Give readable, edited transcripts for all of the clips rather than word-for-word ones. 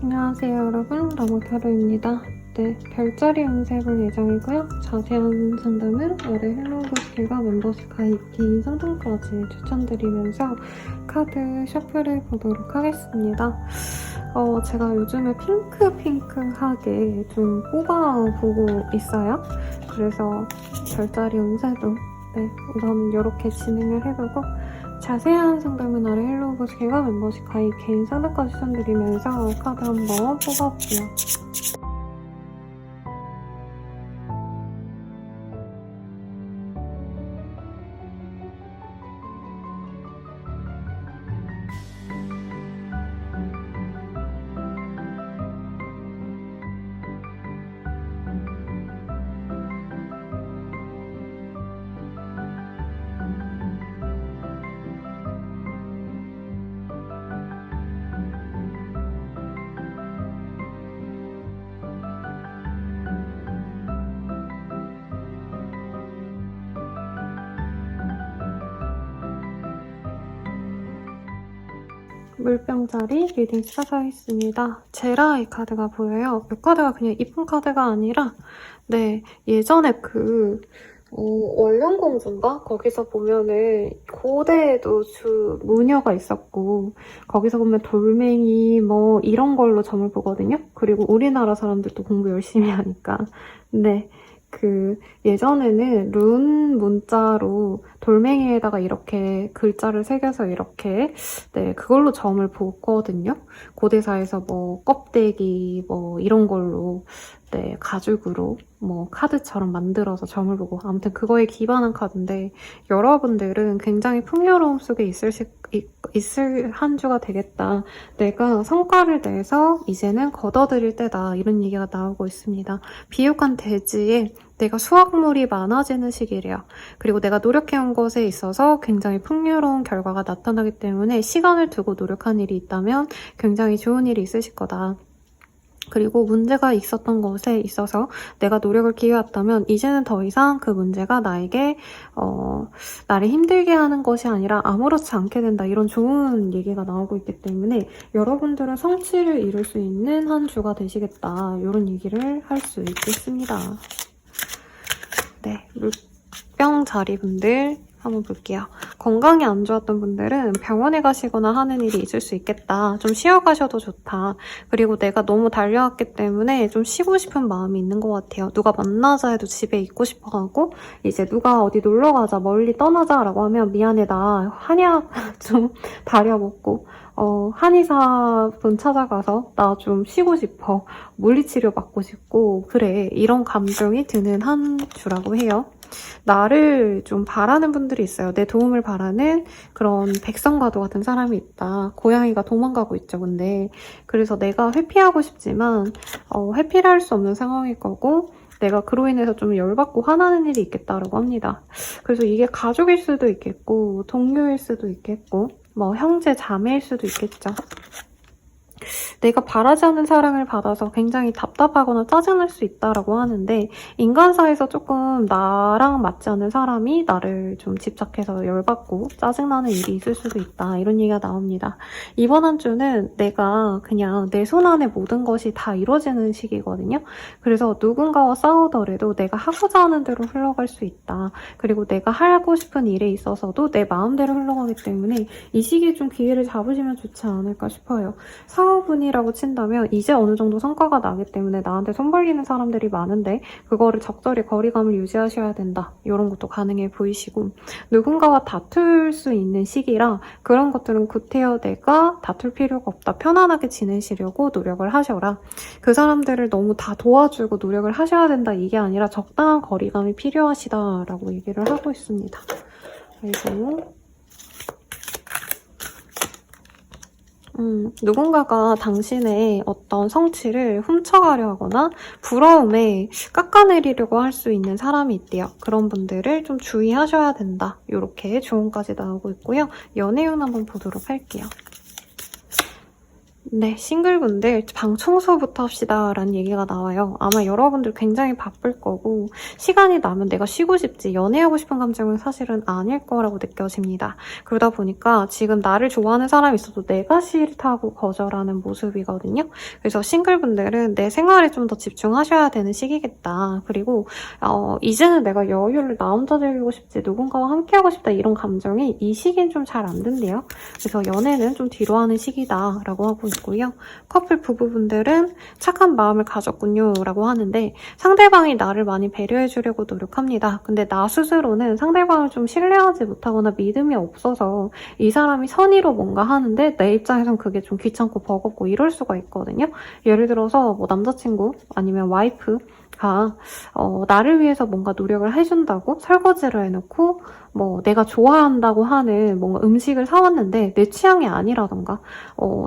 안녕하세요 여러분, 라모타로입니다. 네, 별자리 운세 볼 예정이고요. 자세한 상담은 월의 헬로우보스킬과 멤버십 가입, 개인 상담까지 추천드리면서 카드 셔플을 보도록 하겠습니다. 제가 요즘에 핑크하게 좀 뽑아보고 있어요. 그래서 별자리 운세도 우선 이렇게 진행을 해보고 자세한 상담은 아래 헬로우보스킬과 멤버십 가입, 개인 상담까지 추천드리면서 카드 한번 뽑아볼게요. 물병자리 리딩 시작하겠습니다. 제라의 카드가 보여요. 이 카드가 그냥 이쁜 카드가 아니라 예전에 원령공주인가? 거기서 보면은 고대에도 무녀가 있었고 거기서 보면 돌멩이 뭐 이런 걸로 점을 보거든요. 그리고 우리나라 사람들도 공부 열심히 하니까 예전에는 룬 문자로 돌멩이에다가 이렇게 글자를 새겨서 이렇게 그걸로 점을 보거든요. 고대사에서 뭐 껍데기 뭐 이런 걸로 가죽으로 뭐 카드처럼 만들어서 점을 보고 아무튼 그거에 기반한 카드인데 여러분들은 굉장히 풍요로움 속에 있을 한 주가 되겠다. 내가 성과를 내서 이제는 걷어들일 때다. 이런 얘기가 나오고 있습니다. 비옥한 대지에 내가 수확물이 많아지는 시기래요. 그리고 내가 노력해온 것에 있어서 굉장히 풍요로운 결과가 나타나기 때문에 시간을 두고 노력한 일이 있다면 굉장히 좋은 일이 있으실 거다. 그리고 문제가 있었던 것에 있어서 내가 노력을 기울였다면 이제는 더 이상 그 문제가 나에게 나를 힘들게 하는 것이 아니라 아무렇지 않게 된다. 이런 좋은 얘기가 나오고 있기 때문에 여러분들은 성취를 이룰 수 있는 한 주가 되시겠다. 이런 얘기를 할 수 있겠습니다. 물병 자리분들 한번 볼게요. 건강이 안 좋았던 분들은 병원에 가시거나 하는 일이 있을 수 있겠다. 좀 쉬어가셔도 좋다. 그리고 내가 너무 달려왔기 때문에 좀 쉬고 싶은 마음이 있는 것 같아요. 누가 만나자 해도 집에 있고 싶어하고 이제 누가 어디 놀러가자 멀리 떠나자라고 하면 미안해 나 한약 좀 다려먹고 한의사분 찾아가서 나 좀 쉬고 싶어. 물리치료 받고 싶고 그래 이런 감정이 드는 한 주라고 해요. 나를 좀 바라는 분들이 있어요. 내 도움을 바라는 그런 백성과도 같은 사람이 있다. 고양이가 도망가고 있죠, 근데. 그래서 내가 회피하고 싶지만 회피를 할 수 없는 상황일 거고 내가 그로 인해서 좀 열받고 화나는 일이 있겠다라고 합니다. 그래서 이게 가족일 수도 있겠고 동료일 수도 있겠고 뭐 형제 자매일 수도 있겠죠. 내가 바라지 않는 사랑을 받아서 굉장히 답답하거나 짜증날 수 있다라고 하는데 인간사에서 조금 나랑 맞지 않는 사람이 나를 좀 집착해서 열받고 짜증나는 일이 있을 수도 있다. 이런 얘기가 나옵니다. 이번 한 주는 내가 그냥 내 손 안에 모든 것이 다 이루어지는 시기거든요. 그래서 누군가와 싸우더라도 내가 하고자 하는 대로 흘러갈 수 있다. 그리고 내가 하고 싶은 일에 있어서도 내 마음대로 흘러가기 때문에 이 시기에 좀 기회를 잡으시면 좋지 않을까 싶어요. 사업운이라고 친다면 이제 어느 정도 성과가 나기 때문에 나한테 손 벌리는 사람들이 많은데 그거를 적절히 거리감을 유지하셔야 된다. 이런 것도 가능해 보이시고 누군가와 다툴 수 있는 시기라 그런 것들은 구태여 내가 다툴 필요가 없다. 편안하게 지내시려고 노력을 하셔라. 그 사람들을 너무 다 도와주고 노력을 하셔야 된다. 이게 아니라 적당한 거리감이 필요하시다라고 얘기를 하고 있습니다. 그리고 누군가가 당신의 어떤 성취를 훔쳐가려 하거나 부러움에 깎아내리려고 할 수 있는 사람이 있대요. 그런 분들을 좀 주의하셔야 된다. 이렇게 조언까지 나오고 있고요. 연애운 한번 보도록 할게요. 네, 싱글분들 방 청소부터 합시다 라는 얘기가 나와요. 아마 여러분들 굉장히 바쁠 거고 시간이 나면 내가 쉬고 싶지 연애하고 싶은 감정은 사실은 아닐 거라고 느껴집니다. 그러다 보니까 지금 나를 좋아하는 사람이 있어도 내가 싫다고 거절하는 모습이거든요. 그래서 싱글분들은 내 생활에 좀 더 집중하셔야 되는 시기겠다. 그리고 이제는 내가 여유를 나 혼자 즐기고 싶지 누군가와 함께하고 싶다 이런 감정이 이 시기엔 좀 잘 안 든대요. 그래서 연애는 좀 뒤로 하는 시기다 라고 하고 있고요. 커플 부부분들은 착한 마음을 가졌군요 라고 하는데 상대방이 나를 많이 배려해 주려고 노력합니다. 근데 나 스스로는 상대방을 좀 신뢰하지 못하거나 믿음이 없어서 이 사람이 선의로 뭔가 하는데 내 입장에선 그게 좀 귀찮고 버겁고 이럴 수가 있거든요. 예를 들어서 뭐 남자친구 아니면 와이프가 나를 위해서 뭔가 노력을 해준다고 설거지를 해놓고 뭐 내가 좋아한다고 하는 뭔가 음식을 사왔는데 내 취향이 아니라던가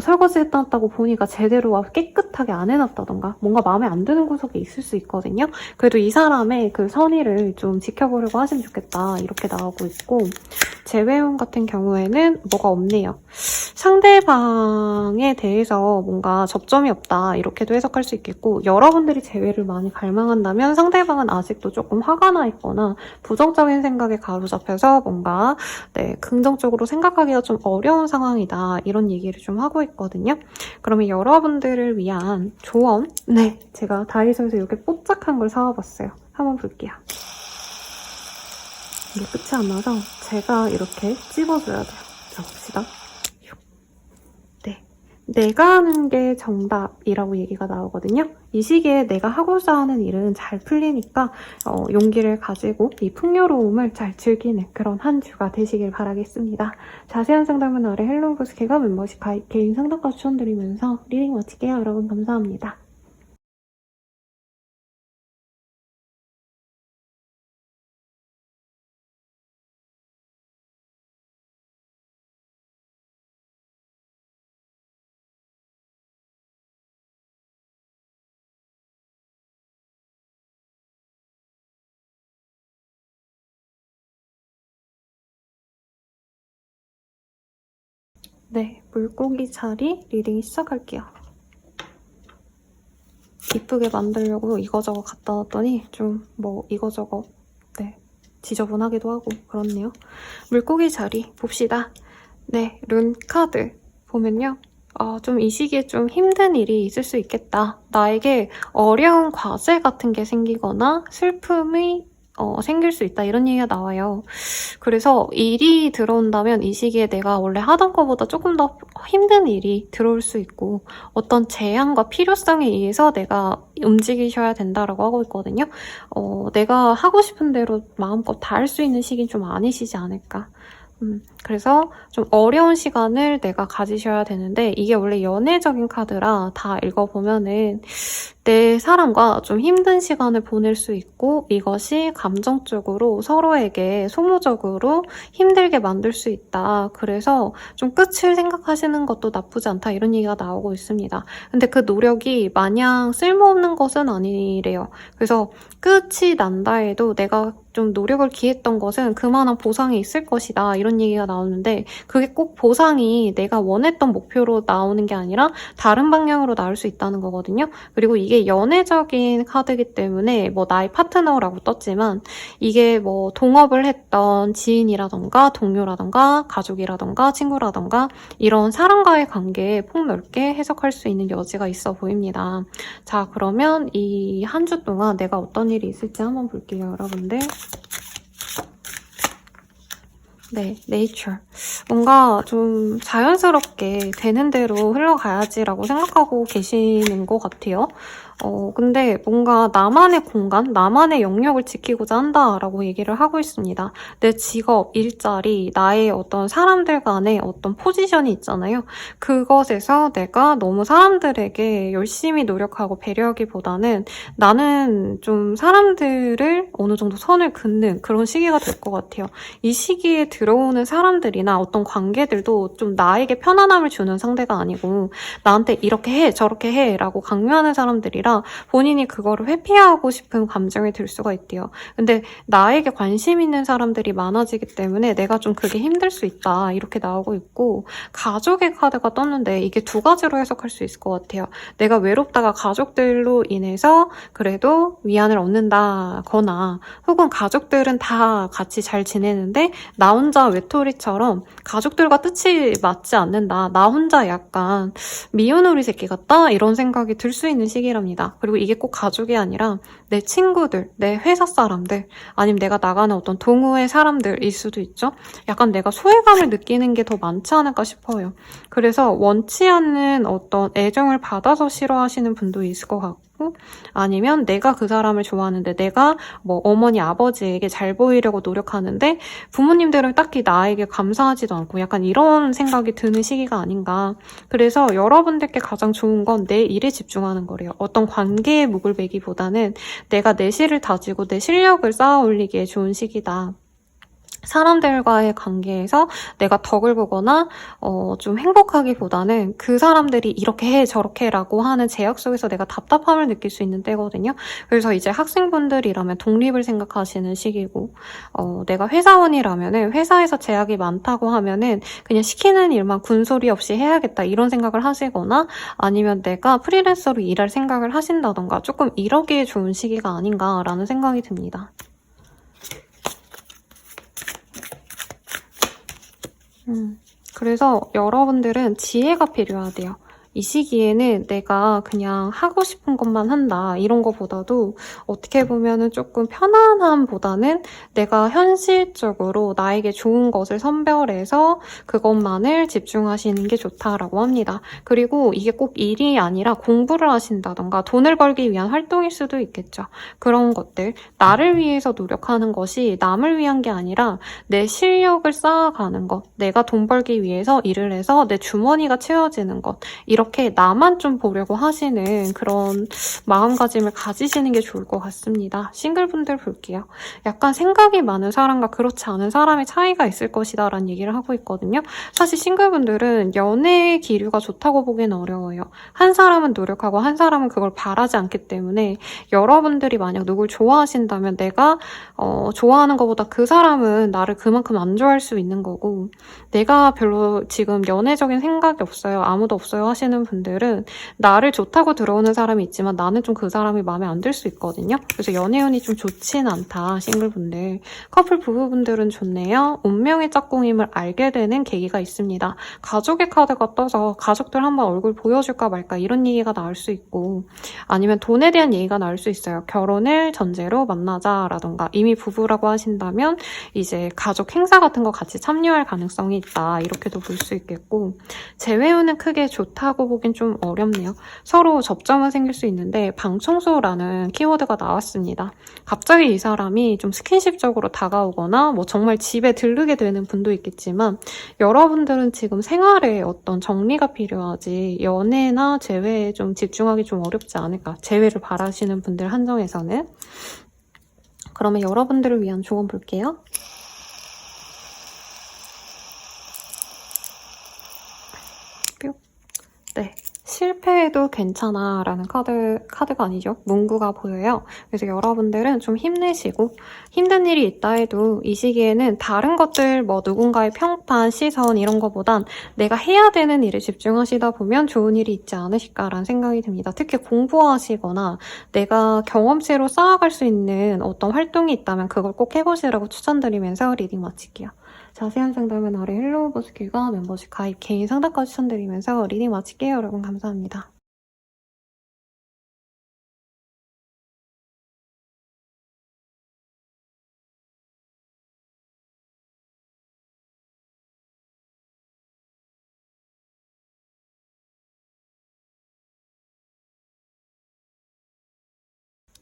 설거지 해놨다고 보니까 제대로 깨끗하게 안 해놨다던가 뭔가 마음에 안 드는 구석이 있을 수 있거든요. 그래도 이 사람의 그 선의를 좀 지켜보려고 하시면 좋겠다 이렇게 나오고 있고 재회원 같은 경우에는 뭐가 없네요. 상대방에 대해서 뭔가 접점이 없다 이렇게도 해석할 수 있겠고 여러분들이 재회를 많이 갈망한다면 상대방은 아직도 조금 화가 나 있거나 부정적인 생각에 가로잡혀서 뭔가 긍정적으로 생각하기가 좀 어려운 상황이다 이런 얘기를 좀 하고 있거든요. 그러면 여러분들을 위한 조언 제가 다이소에서 이렇게 뽀짝한 걸 사와봤어요. 한번 볼게요. 이게 끝이 안 나서 제가 이렇게 찝어줘야 돼요. 자, 봅시다. 내가 하는 게 정답이라고 얘기가 나오거든요. 이 시기에 내가 하고자 하는 일은 잘 풀리니까 용기를 가지고 이 풍요로움을 잘 즐기는 그런 한 주가 되시길 바라겠습니다. 자세한 상담은 아래 헬로우보스케가 멤버십 가입 개인 상담가 추천드리면서 리딩 마칠게요. 여러분 감사합니다. 네, 물고기 자리 리딩 시작할게요. 이쁘게 만들려고 이거저거 갖다 놨더니 좀 뭐 이거저거 지저분하기도 하고 그렇네요. 물고기 자리 봅시다. 네, 룬 카드 보면요. 좀 이 시기에 좀 힘든 일이 있을 수 있겠다. 나에게 어려운 과제 같은 게 생기거나 슬픔이 생길 수 있다 이런 얘기가 나와요. 그래서 일이 들어온다면 이 시기에 내가 원래 하던 것보다 조금 더 힘든 일이 들어올 수 있고 어떤 재앙과 필요성에 의해서 내가 움직이셔야 된다라고 하고 있거든요. 내가 하고 싶은 대로 마음껏 다 할 수 있는 시기는 좀 아니시지 않을까. 그래서 좀 어려운 시간을 내가 가지셔야 되는데 이게 원래 연애적인 카드라 다 읽어보면은 내 사람과 좀 힘든 시간을 보낼 수 있고 이것이 감정적으로 서로에게 소모적으로 힘들게 만들 수 있다. 그래서 좀 끝을 생각하시는 것도 나쁘지 않다 이런 얘기가 나오고 있습니다. 근데 그 노력이 마냥 쓸모없는 것은 아니래요. 그래서 끝이 난다 해도 내가 좀 노력을 기했던 것은 그만한 보상이 있을 것이다 이런 얘기가 나오는데 그게 꼭 보상이 내가 원했던 목표로 나오는 게 아니라 다른 방향으로 나올 수 있다는 거거든요. 그리고 이게 연애적인 카드이기 때문에 뭐 나의 파트너라고 떴지만 이게 뭐 동업을 했던 지인이라던가 동료라던가 가족이라던가 친구라던가 이런 사람과의 관계에 폭넓게 해석할 수 있는 여지가 있어 보입니다. 자, 그러면 이 한 주 동안 내가 어떤 일이 있을지 한번 볼게요, 여러분들. 네, nature. 뭔가 좀 자연스럽게 되는 대로 흘러가야지라고 생각하고 계시는 것 같아요. 근데 뭔가 나만의 공간, 나만의 영역을 지키고자 한다라고 얘기를 하고 있습니다. 내 직업, 일자리, 나의 어떤 사람들 간의 어떤 포지션이 있잖아요. 그것에서 내가 너무 사람들에게 열심히 노력하고 배려하기보다는 나는 좀 사람들을 어느 정도 선을 긋는 그런 시기가 될 것 같아요. 이 시기에 들어오는 사람들이나 어떤 관계들도 좀 나에게 편안함을 주는 상대가 아니고 나한테 이렇게 해, 저렇게 해 라고 강요하는 사람들이라 아니라 본인이 그거를 회피하고 싶은 감정이 들 수가 있대요. 근데 나에게 관심 있는 사람들이 많아지기 때문에 내가 좀 그게 힘들 수 있다. 이렇게 나오고 있고, 가족의 카드가 떴는데 이게 두 가지로 해석할 수 있을 것 같아요. 내가 외롭다가 가족들로 인해서 그래도 위안을 얻는다거나, 혹은 가족들은 다 같이 잘 지내는데 나 혼자 외톨이처럼 가족들과 뜻이 맞지 않는다. 나 혼자 약간 미운우리 새끼 같다? 이런 생각이 들 수 있는 시기랍니다. 그리고 이게 꼭 가족이 아니라 내 친구들, 내 회사 사람들, 아니면 내가 나가는 어떤 동호회 사람들일 수도 있죠. 약간 내가 소외감을 느끼는 게 더 많지 않을까 싶어요. 그래서 원치 않는 어떤 애정을 받아서 싫어하시는 분도 있을 것 같고, 아니면 내가 그 사람을 좋아하는데 내가 뭐 어머니 아버지에게 잘 보이려고 노력하는데 부모님들은 딱히 나에게 감사하지도 않고 약간 이런 생각이 드는 시기가 아닌가. 그래서 여러분들께 가장 좋은 건 내 일에 집중하는 거래요. 어떤 관계에 목을 매기보다는 내가 내실을 다지고 내 실력을 쌓아 올리기에 좋은 시기다. 사람들과의 관계에서 내가 덕을 보거나 좀 행복하기보다는 그 사람들이 이렇게 해 저렇게 라고 하는 제약 속에서 내가 답답함을 느낄 수 있는 때거든요. 그래서 이제 학생분들이라면 독립을 생각하시는 시기고, 내가 회사원이라면은 회사에서 제약이 많다고 하면은 그냥 시키는 일만 군소리 없이 해야겠다 이런 생각을 하시거나, 아니면 내가 프리랜서로 일할 생각을 하신다던가 조금 이러기에 좋은 시기가 아닌가라는 생각이 듭니다. 그래서 여러분들은 지혜가 필요하대요. 이 시기에는 내가 그냥 하고 싶은 것만 한다 이런 거보다도 어떻게 보면은 조금 편안함보다는 내가 현실적으로 나에게 좋은 것을 선별해서 그것만을 집중하시는 게 좋다라고 합니다. 그리고 이게 꼭 일이 아니라 공부를 하신다던가 돈을 벌기 위한 활동일 수도 있겠죠. 그런 것들, 나를 위해서 노력하는 것이 남을 위한 게 아니라 내 실력을 쌓아가는 것, 내가 돈 벌기 위해서 일을 해서 내 주머니가 채워지는 것, 이렇게 나만 좀 보려고 하시는 그런 마음가짐을 가지시는 게 좋을 것 같습니다. 싱글분들 볼게요. 약간 생각이 많은 사람과 그렇지 않은 사람의 차이가 있을 것이다 라는 얘기를 하고 있거든요. 사실 싱글분들은 연애의 기류가 좋다고 보기는 어려워요. 한 사람은 노력하고 한 사람은 그걸 바라지 않기 때문에 여러분들이 만약 누굴 좋아하신다면 내가 좋아하는 것보다 그 사람은 나를 그만큼 안 좋아할 수 있는 거고, 내가 별로 지금 연애적인 생각이 없어요. 아무도 없어요 하시는 분들은 나를 좋다고 들어오는 사람이 있지만 나는 좀 그 사람이 마음에 안 들 수 있거든요. 그래서 연애운이 좀 좋진 않다, 싱글분들. 커플 부부분들은 좋네요. 운명의 짝꿍임을 알게 되는 계기가 있습니다. 가족의 카드가 떠서 가족들 한번 얼굴 보여줄까 말까 이런 얘기가 나올 수 있고, 아니면 돈에 대한 얘기가 나올 수 있어요. 결혼을 전제로 만나자라던가, 이미 부부라고 하신다면 이제 가족 행사 같은 거 같이 참여할 가능성이 있다 이렇게도 볼 수 있겠고, 재회운은 크게 좋다고 보긴 좀 어렵네요. 서로 접점은 생길 수 있는데 방청소라는 키워드가 나왔습니다. 갑자기 이 사람이 좀 스킨십적으로 다가오거나 뭐 정말 집에 들르게 되는 분도 있겠지만, 여러분들은 지금 생활에 어떤 정리가 필요하지 연애나 재회에 좀 집중하기 좀 어렵지 않을까. 재회를 바라시는 분들 한정에서는. 그러면 여러분들을 위한 조언 볼게요. 네, 실패해도 괜찮아 라는 카드가 아니죠. 문구가 보여요. 그래서 여러분들은 좀 힘내시고, 힘든 일이 있다 해도 이 시기에는 다른 것들, 뭐 누군가의 평판, 시선 이런 거보단 내가 해야 되는 일에 집중하시다 보면 좋은 일이 있지 않으실까라는 생각이 듭니다. 특히 공부하시거나 내가 경험치로 쌓아갈 수 있는 어떤 활동이 있다면 그걸 꼭 해보시라고 추천드리면서 리딩 마칠게요. 자세한 상담은 아래 헬로우 버스킬과 멤버십 가입, 개인 상담까지 추천드리면서 리딩 마칠게요. 여러분 감사합니다.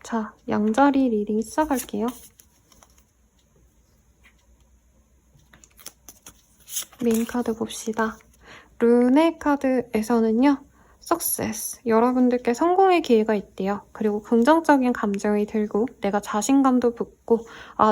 자, 양자리 리딩 시작할게요. 메인 카드 봅시다. 룬의 카드에서는요, success, 여러분들께 성공의 기회가 있대요. 그리고 긍정적인 감정이 들고 내가 자신감도 붙고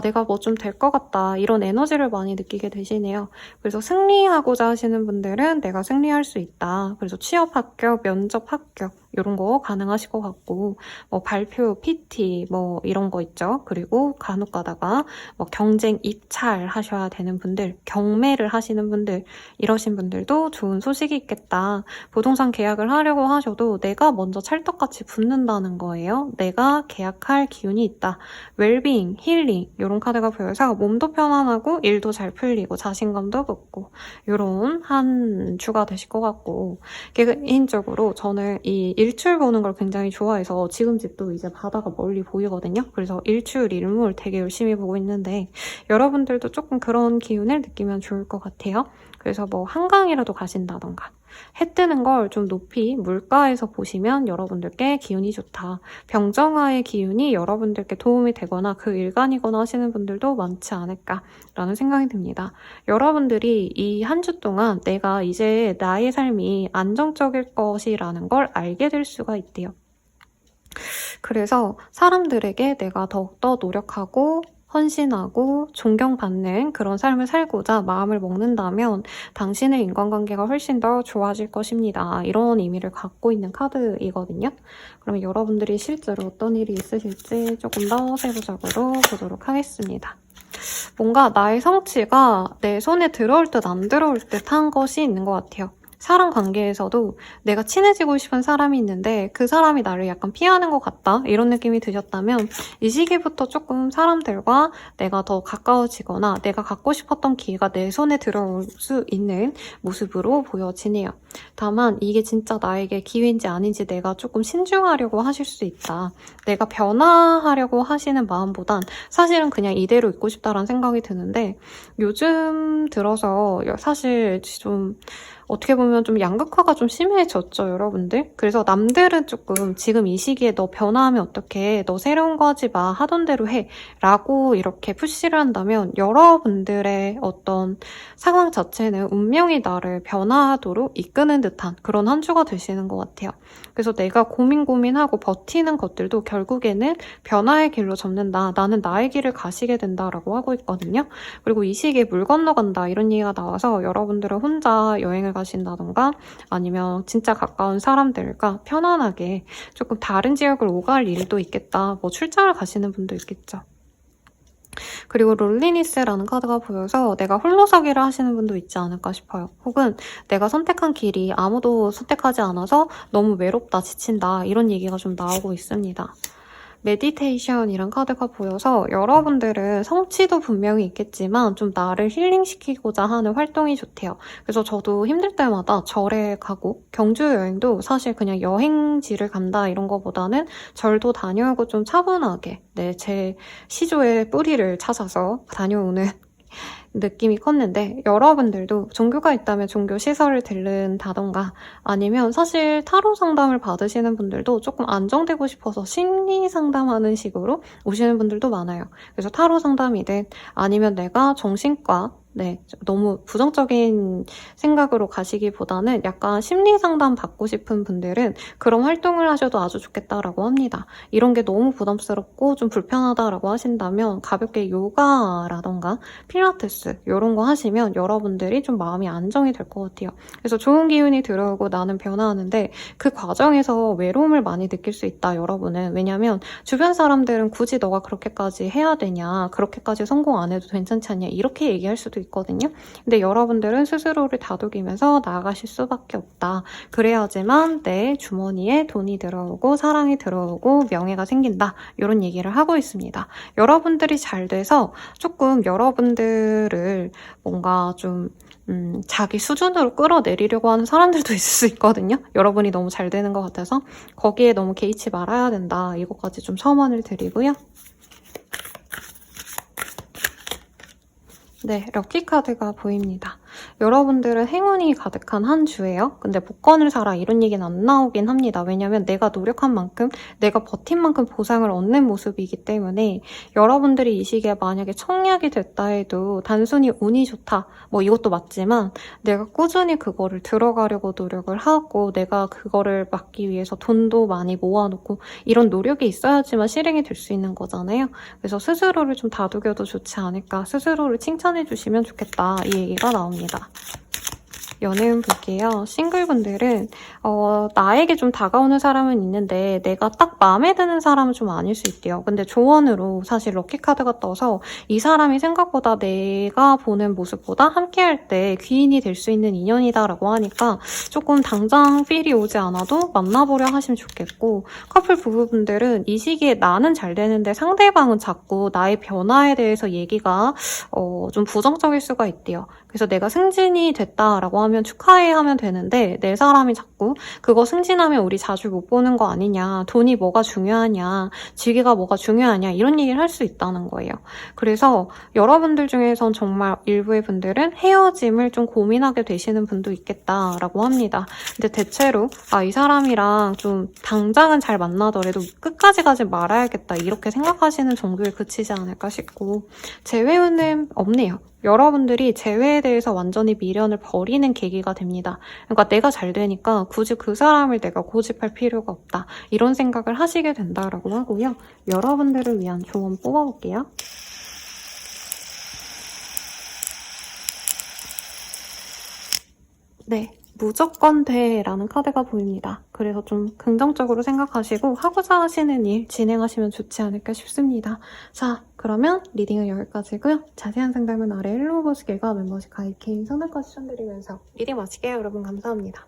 내가 뭐 좀 될 것 같다 이런 에너지를 많이 느끼게 되시네요. 그래서 승리하고자 하시는 분들은 내가 승리할 수 있다. 그래서 취업 합격, 면접 합격 이런 거 가능하실 것 같고 뭐 발표, PT 뭐 이런 거 있죠. 그리고 간혹 가다가 뭐 경쟁 입찰 하셔야 되는 분들, 경매를 하시는 분들 이러신 분들도 좋은 소식이 있겠다. 부동산 계약을 하려고 하셔도 내가 먼저 찰떡같이 붙는다는 거예요. 내가 계약할 기운이 있다. 웰빙, 힐링 이런 카드가 보여서 몸도 편안하고 일도 잘 풀리고 자신감도 붙고 이런 한 주가 되실 것 같고 개인적으로 저는 이 일출 보는 걸 굉장히 좋아해서 지금 집도 이제 바다가 멀리 보이거든요. 그래서 일출, 일몰 되게 열심히 보고 있는데 여러분들도 조금 그런 기운을 느끼면 좋을 것 같아요. 그래서 뭐 한강이라도 가신다던가 해 뜨는 걸 좀 높이 물가에서 보시면 여러분들께 기운이 좋다. 병정화의 기운이 여러분들께 도움이 되거나 그 일간이거나 하시는 분들도 많지 않을까라는 생각이 듭니다. 여러분들이 이 한 주 동안 내가 이제 나의 삶이 안정적일 것이라는 걸 알게 될 수가 있대요. 그래서 사람들에게 내가 더욱더 노력하고 헌신하고 존경받는 그런 삶을 살고자 마음을 먹는다면 당신의 인간관계가 훨씬 더 좋아질 것입니다. 이런 의미를 갖고 있는 카드이거든요. 그러면 여러분들이 실제로 어떤 일이 있으실지 조금 더 세부적으로 보도록 하겠습니다. 뭔가 나의 성취가 내 손에 들어올 듯 안 들어올 듯 한 것이 있는 것 같아요. 사람 관계에서도 내가 친해지고 싶은 사람이 있는데 그 사람이 나를 약간 피하는 것 같다 이런 느낌이 드셨다면 이 시기부터 조금 사람들과 내가 더 가까워지거나 내가 갖고 싶었던 기회가 내 손에 들어올 수 있는 모습으로 보여지네요. 다만 이게 진짜 나에게 기회인지 아닌지 내가 조금 신중하려고 하실 수 있다. 내가 변화하려고 하시는 마음보단 사실은 그냥 이대로 있고 싶다라는 생각이 드는데 요즘 들어서 사실 좀 어떻게 보면 좀 양극화가 좀 심해졌죠, 여러분들? 그래서 남들은 조금 지금 이 시기에 너 변화하면 어떡해, 너 새로운 거 하지 마, 하던 대로 해 라고 이렇게 푸시를 한다면 여러분들의 어떤 상황 자체는 운명이 나를 변화하도록 이끄는 듯한 그런 한 주가 되시는 것 같아요. 그래서 내가 고민하고 버티는 것들도 결국에는 변화의 길로 접는다. 나는 나의 길을 가시게 된다라고 하고 있거든요. 그리고 이 시기에 물 건너간다 이런 얘기가 나와서 여러분들은 혼자 여행을 가신다던가 아니면 진짜 가까운 사람들과 편안하게 조금 다른 지역을 오갈 일도 있겠다. 뭐 출장을 가시는 분도 있겠죠. 그리고 롤리니스라는 카드가 보여서 내가 홀로서기를 하시는 분도 있지 않을까 싶어요. 혹은 내가 선택한 길이 아무도 선택하지 않아서 너무 외롭다, 지친다 이런 얘기가 좀 나오고 있습니다. 메디테이션이란 카드가 보여서 여러분들은 성취도 분명히 있겠지만 좀 나를 힐링시키고자 하는 활동이 좋대요. 그래서 저도 힘들 때마다 절에 가고 경주 여행도 사실 그냥 여행지를 간다 이런 거보다는 절도 다녀오고 좀 차분하게 제 시조의 뿌리를 찾아서 다녀오는 느낌이 컸는데 여러분들도 종교가 있다면 종교 시설을 들른다던가 아니면 사실 타로 상담을 받으시는 분들도 조금 안정되고 싶어서 심리 상담하는 식으로 오시는 분들도 많아요. 그래서 타로 상담이든 아니면 내가 정신과 너무 부정적인 생각으로 가시기보다는 약간 심리 상담 받고 싶은 분들은 그런 활동을 하셔도 아주 좋겠다라고 합니다. 이런 게 너무 부담스럽고 좀 불편하다라고 하신다면 가볍게 요가라던가 필라테스 이런 거 하시면 여러분들이 좀 마음이 안정이 될 것 같아요. 그래서 좋은 기운이 들어오고 나는 변화하는데 그 과정에서 외로움을 많이 느낄 수 있다, 여러분은. 왜냐면 주변 사람들은 굳이 너가 그렇게까지 해야 되냐, 그렇게까지 성공 안 해도 괜찮지 않냐 이렇게 얘기할 수도 있거든요. 근데 여러분들은 스스로를 다독이면서 나아가실 수밖에 없다. 그래야지만 내 주머니에 돈이 들어오고 사랑이 들어오고 명예가 생긴다. 이런 얘기를 하고 있습니다. 여러분들이 잘 돼서 조금 여러분들을 뭔가 좀 자기 수준으로 끌어내리려고 하는 사람들도 있을 수 있거든요. 여러분이 너무 잘 되는 것 같아서 거기에 너무 개의치 말아야 된다. 이것까지 좀 첨언을 드리고요. 네, 럭키카드가 보입니다. 여러분들은 행운이 가득한 한 주예요. 근데 복권을 사라 이런 얘기는 안 나오긴 합니다. 왜냐면 내가 노력한 만큼, 내가 버틴 만큼 보상을 얻는 모습이기 때문에 여러분들이 이 시기에 만약에 청약이 됐다 해도 단순히 운이 좋다, 뭐 이것도 맞지만 내가 꾸준히 그거를 들어가려고 노력을 하고 내가 그거를 막기 위해서 돈도 많이 모아놓고 이런 노력이 있어야지만 실행이 될 수 있는 거잖아요. 그래서 스스로를 좀 다독여도 좋지 않을까, 스스로를 칭찬해 주시면 좋겠다 이 얘기가 나옵니다. 연애운 볼게요. 싱글분들은 나에게 좀 다가오는 사람은 있는데 내가 딱 마음에 드는 사람은 좀 아닐 수 있대요. 근데 조언으로 사실 럭키카드가 떠서 이 사람이 생각보다 내가 보는 모습보다 함께할 때 귀인이 될 수 있는 인연이다라고 하니까 조금 당장 필이 오지 않아도 만나보려 하시면 좋겠고, 커플 부부분들은 이 시기에 나는 잘 되는데 상대방은 자꾸 나의 변화에 대해서 얘기가 좀 부정적일 수가 있대요. 그래서 내가 승진이 됐다라고 하면 축하해 하면 되는데 내 사람이 자꾸 그거 승진하면 우리 자주 못 보는 거 아니냐, 돈이 뭐가 중요하냐, 직위가 뭐가 중요하냐 이런 얘기를 할 수 있다는 거예요. 그래서 여러분들 중에선 정말 일부의 분들은 헤어짐을 좀 고민하게 되시는 분도 있겠다라고 합니다. 근데 대체로 이 사람이랑 좀 당장은 잘 만나더라도 끝까지 가지 말아야겠다 이렇게 생각하시는 정도에 그치지 않을까 싶고, 재회는 없네요. 여러분들이 재회에 대해서 완전히 미련을 버리는 계기가 됩니다. 그러니까 내가 잘 되니까 굳이 그 사람을 내가 고집할 필요가 없다, 이런 생각을 하시게 된다라고 하고요. 여러분들을 위한 조언 뽑아볼게요. 네, 무조건 돼라는 카드가 보입니다. 그래서 좀 긍정적으로 생각하시고 하고자 하시는 일 진행하시면 좋지 않을까 싶습니다. 자, 그러면 리딩은 여기까지고요. 자세한 상담은 아래 헬로버스길과 멤버십 가입 개인 상담까지 추천드리면서 리딩 마칠게요. 여러분 감사합니다.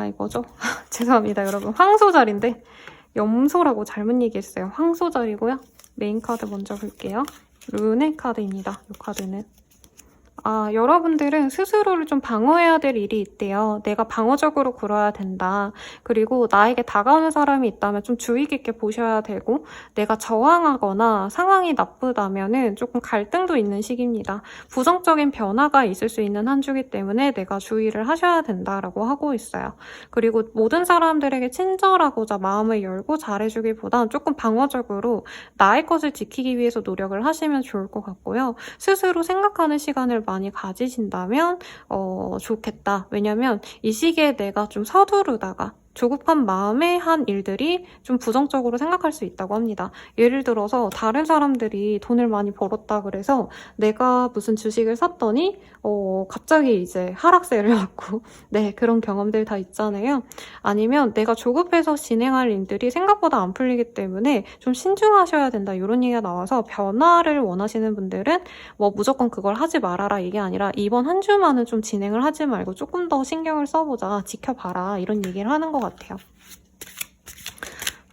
이거죠? 죄송합니다, 여러분. 황소자리인데 염소라고 잘못 얘기했어요. 황소자리고요. 메인 카드 먼저 볼게요. 룬의 카드입니다. 이 카드는. 여러분들은 스스로를 좀 방어해야 될 일이 있대요. 내가 방어적으로 굴어야 된다. 그리고 나에게 다가오는 사람이 있다면 좀 주의 깊게 보셔야 되고, 내가 저항하거나 상황이 나쁘다면은 조금 갈등도 있는 시기입니다. 부정적인 변화가 있을 수 있는 한 주기 때문에 내가 주의를 하셔야 된다라고 하고 있어요. 그리고 모든 사람들에게 친절하고자 마음을 열고 잘해주기보단 조금 방어적으로 나의 것을 지키기 위해서 노력을 하시면 좋을 것 같고요. 스스로 생각하는 시간을 많이 가지신다면 좋겠다. 왜냐면 이 시기에 내가 좀 서두르다가 조급한 마음에 한 일들이 좀 부정적으로 생각할 수 있다고 합니다. 예를 들어서 다른 사람들이 돈을 많이 벌었다 그래서 내가 무슨 주식을 샀더니 갑자기 이제 하락세를 맞고 네, 그런 경험들 다 있잖아요. 아니면 내가 조급해서 진행할 일들이 생각보다 안 풀리기 때문에 좀 신중하셔야 된다, 이런 얘기가 나와서 변화를 원하시는 분들은 뭐 무조건 그걸 하지 말아라 이게 아니라 이번 한 주만은 좀 진행을 하지 말고 조금 더 신경을 써보자, 지켜봐라, 이런 얘기를 하는 것 같아요.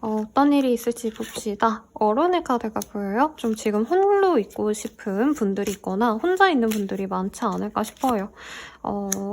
어떤 일이 있을지 봅시다. 어른의 카드가 보여요. 좀 지금 홀로 있고 싶은 분들이 있거나 혼자 있는 분들이 많지 않을까 싶어요.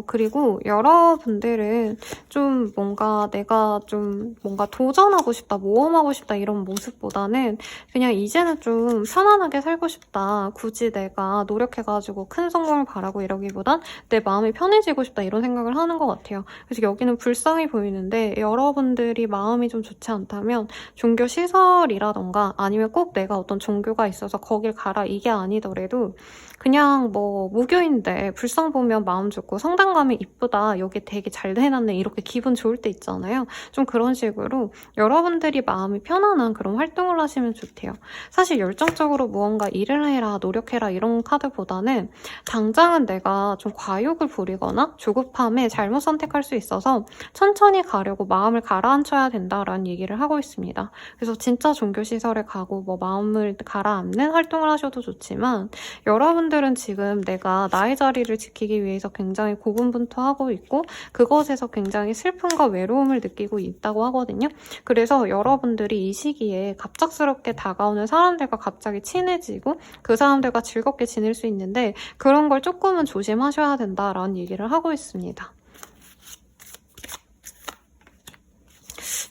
그리고 여러분들은 좀 뭔가 내가 좀 뭔가 도전하고 싶다, 모험하고 싶다 이런 모습보다는 그냥 이제는 좀 편안하게 살고 싶다, 굳이 내가 노력해가지고 큰 성공을 바라고 이러기보단 내 마음이 편해지고 싶다, 이런 생각을 하는 것 같아요. 그래서 여기는 불상이 보이는데 여러분들이 마음이 좀 좋지 않다면 종교 시설이라던가 아니면 꼭 내가 어떤 종교가 있어서 거길 가라 이게 아니더라도 그냥 뭐 무교인데 불상 보면 마음 좋고 성당 가면 이쁘다, 여기 되게 잘 해놨네, 이렇게 기분 좋을 때 있잖아요. 좀 그런 식으로 여러분들이 마음이 편안한 그런 활동을 하시면 좋대요. 사실 열정적으로 무언가 일을 해라, 노력해라 이런 카드보다는 당장은 내가 좀 과욕을 부리거나 조급함에 잘못 선택할 수 있어서 천천히 가려고 마음을 가라앉혀야 된다라는 얘기를 하고 있습니다. 그래서 진짜 종교시설에 가고 뭐 마음을 가라앉는 활동을 하셔도 좋지만, 여러분들은 지금 내가 나의 자리를 지키기 위해서 굉장히 고군분투하고 있고 그것에서 굉장히 슬픔과 외로움을 느끼고 있다고 하거든요. 그래서 여러분들이 이 시기에 갑작스럽게 다가오는 사람들과 갑자기 친해지고 그 사람들과 즐겁게 지낼 수 있는데 그런 걸 조금은 조심하셔야 된다라는 얘기를 하고 있습니다.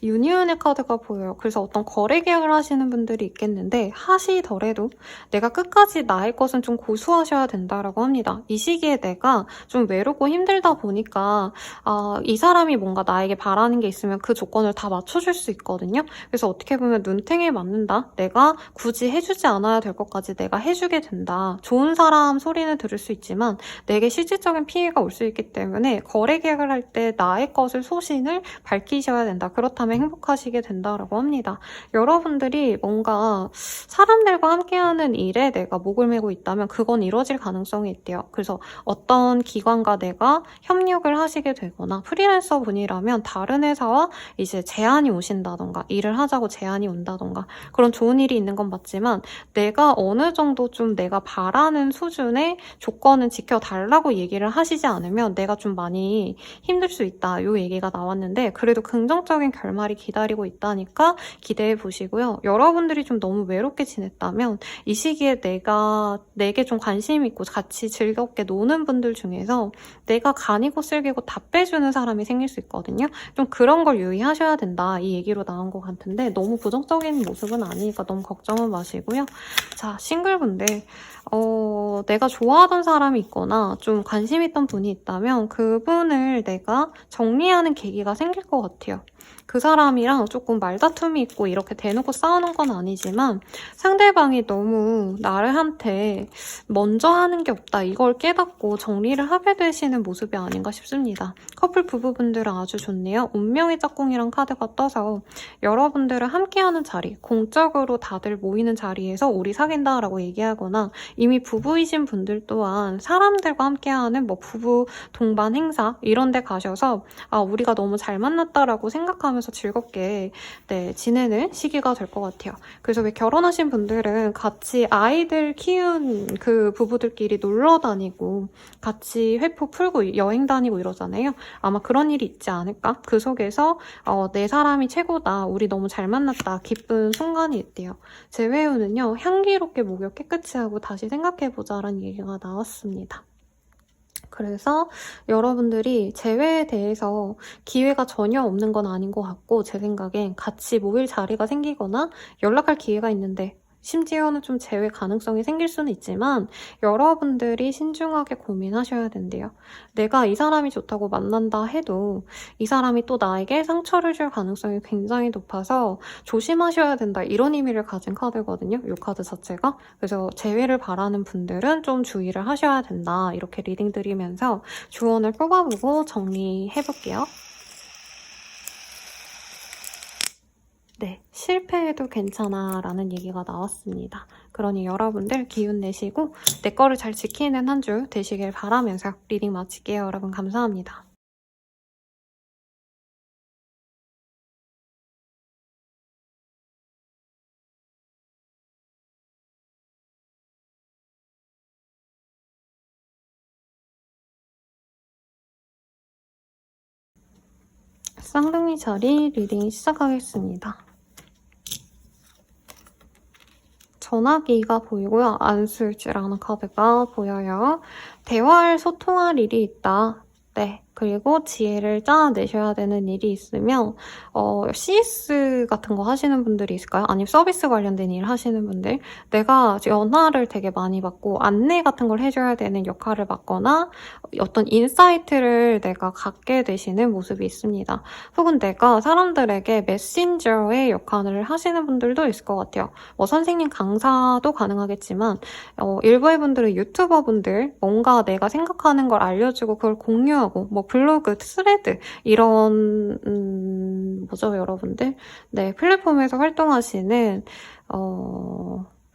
유니온의 카드가 보여요. 그래서 어떤 거래 계약을 하시는 분들이 있겠는데 하시더라도 내가 끝까지 나의 것은 좀 고수하셔야 된다라고 합니다. 이 시기에 내가 좀 외롭고 힘들다 보니까 이 사람이 뭔가 나에게 바라는 게 있으면 그 조건을 다 맞춰줄 수 있거든요. 그래서 어떻게 보면 눈탱이에 맞는다. 내가 굳이 해주지 않아야 될 것까지 내가 해주게 된다. 좋은 사람 소리는 들을 수 있지만 내게 실질적인 피해가 올 수 있기 때문에 거래 계약을 할 때 나의 것을 소신을 밝히셔야 된다. 그렇다면 행복하시게 된다라고 합니다. 여러분들이 뭔가 사람들과 함께하는 일에 내가 목을 메고 있다면 그건 이루어질 가능성이 있대요. 그래서 어떤 기관과 내가 협력을 하시게 되거나 프리랜서 분이라면 다른 회사와 이제 제안이 오신다던가 일을 하자고 제안이 온다던가 그런 좋은 일이 있는 건 맞지만 내가 어느 정도 좀 내가 바라는 수준의 조건은 지켜달라고 얘기를 하시지 않으면 내가 좀 많이 힘들 수 있다. 이 얘기가 나왔는데 그래도 긍정적인 결말이 기다리고 있다니까 기대해 보시고요. 여러분들이 좀 너무 외롭게 지냈다면 이 시기에 내게 좀 관심 있고 같이 즐겁게 노는 분들 중에서 내가 간이고 쓸기고 다 빼주는 사람이 생길 수 있거든요. 좀 그런 걸 유의하셔야 된다. 이 얘기로 나온 것 같은데 너무 부정적인 모습은 아니니까 너무 걱정은 마시고요. 자, 싱글분들 내가 좋아하던 사람이 있거나 좀 관심 있던 분이 있다면 그분을 내가 정리하는 계기가 생길 것 같아요. 그 사람이랑 조금 말다툼이 있고 이렇게 대놓고 싸우는 건 아니지만 상대방이 너무 나한테 먼저 하는 게 없다. 이걸 깨닫고 정리를 하게 되시는 모습이 아닌가 싶습니다. 커플 부부분들은 아주 좋네요. 운명의 짝꿍이란 카드가 떠서 여러분들을 함께하는 자리, 공적으로 다들 모이는 자리에서 우리 사귄다라고 얘기하거나 이미 부부이신 분들 또한 사람들과 함께하는 뭐 부부 동반 행사 이런 데 가셔서 우리가 너무 잘 만났다라고 생각하면서 즐겁게 지내는 시기가 될 것 같아요. 그래서 왜 결혼하신 분들은 같이 아이들 키운 그 부부들끼리 놀러 다니고 같이 회포 풀고 여행 다니고 이러잖아요. 아마 그런 일이 있지 않을까? 그 속에서 내 사람이 최고다. 우리 너무 잘 만났다. 기쁜 순간이 있대요. 재회우는요. 향기롭게 목욕 깨끗이 하고 다시 생각해보자라는 얘기가 나왔습니다. 그래서 여러분들이 재회에 대해서 기회가 전혀 없는 건 아닌 것 같고 제 생각엔 같이 모일 자리가 생기거나 연락할 기회가 있는데 심지어는 좀 재회 가능성이 생길 수는 있지만 여러분들이 신중하게 고민하셔야 된대요. 내가 이 사람이 좋다고 만난다 해도 이 사람이 또 나에게 상처를 줄 가능성이 굉장히 높아서 조심하셔야 된다. 이런 의미를 가진 카드거든요. 이 카드 자체가. 그래서 재회를 바라는 분들은 좀 주의를 하셔야 된다. 이렇게 리딩 드리면서 조언을 뽑아보고 정리해볼게요. 네, 실패해도 괜찮아 라는 얘기가 나왔습니다. 그러니 여러분들 기운 내시고 내 거를 잘 지키는 한 주 되시길 바라면서 리딩 마칠게요. 여러분 감사합니다. 쌍둥이 자리 리딩 시작하겠습니다. 전화기가 보이고요. 안술지라는 카드가 보여요. 대화할 소통할 일이 있다. 네. 그리고 지혜를 짜내셔야 되는 일이 있으면 CS 같은 거 하시는 분들이 있을까요? 아니면 서비스 관련된 일 하시는 분들 내가 전화를 되게 많이 받고 안내 같은 걸 해줘야 되는 역할을 맡거나 어떤 인사이트를 내가 갖게 되시는 모습이 있습니다. 혹은 내가 사람들에게 메신저의 역할을 하시는 분들도 있을 것 같아요. 뭐 선생님 강사도 가능하겠지만 일부의 분들은 유튜버 분들 뭔가 내가 생각하는 걸 알려주고 그걸 공유하고 뭐 블로그, 스레드 이런 뭐죠 여러분들? 네, 플랫폼에서 활동하시는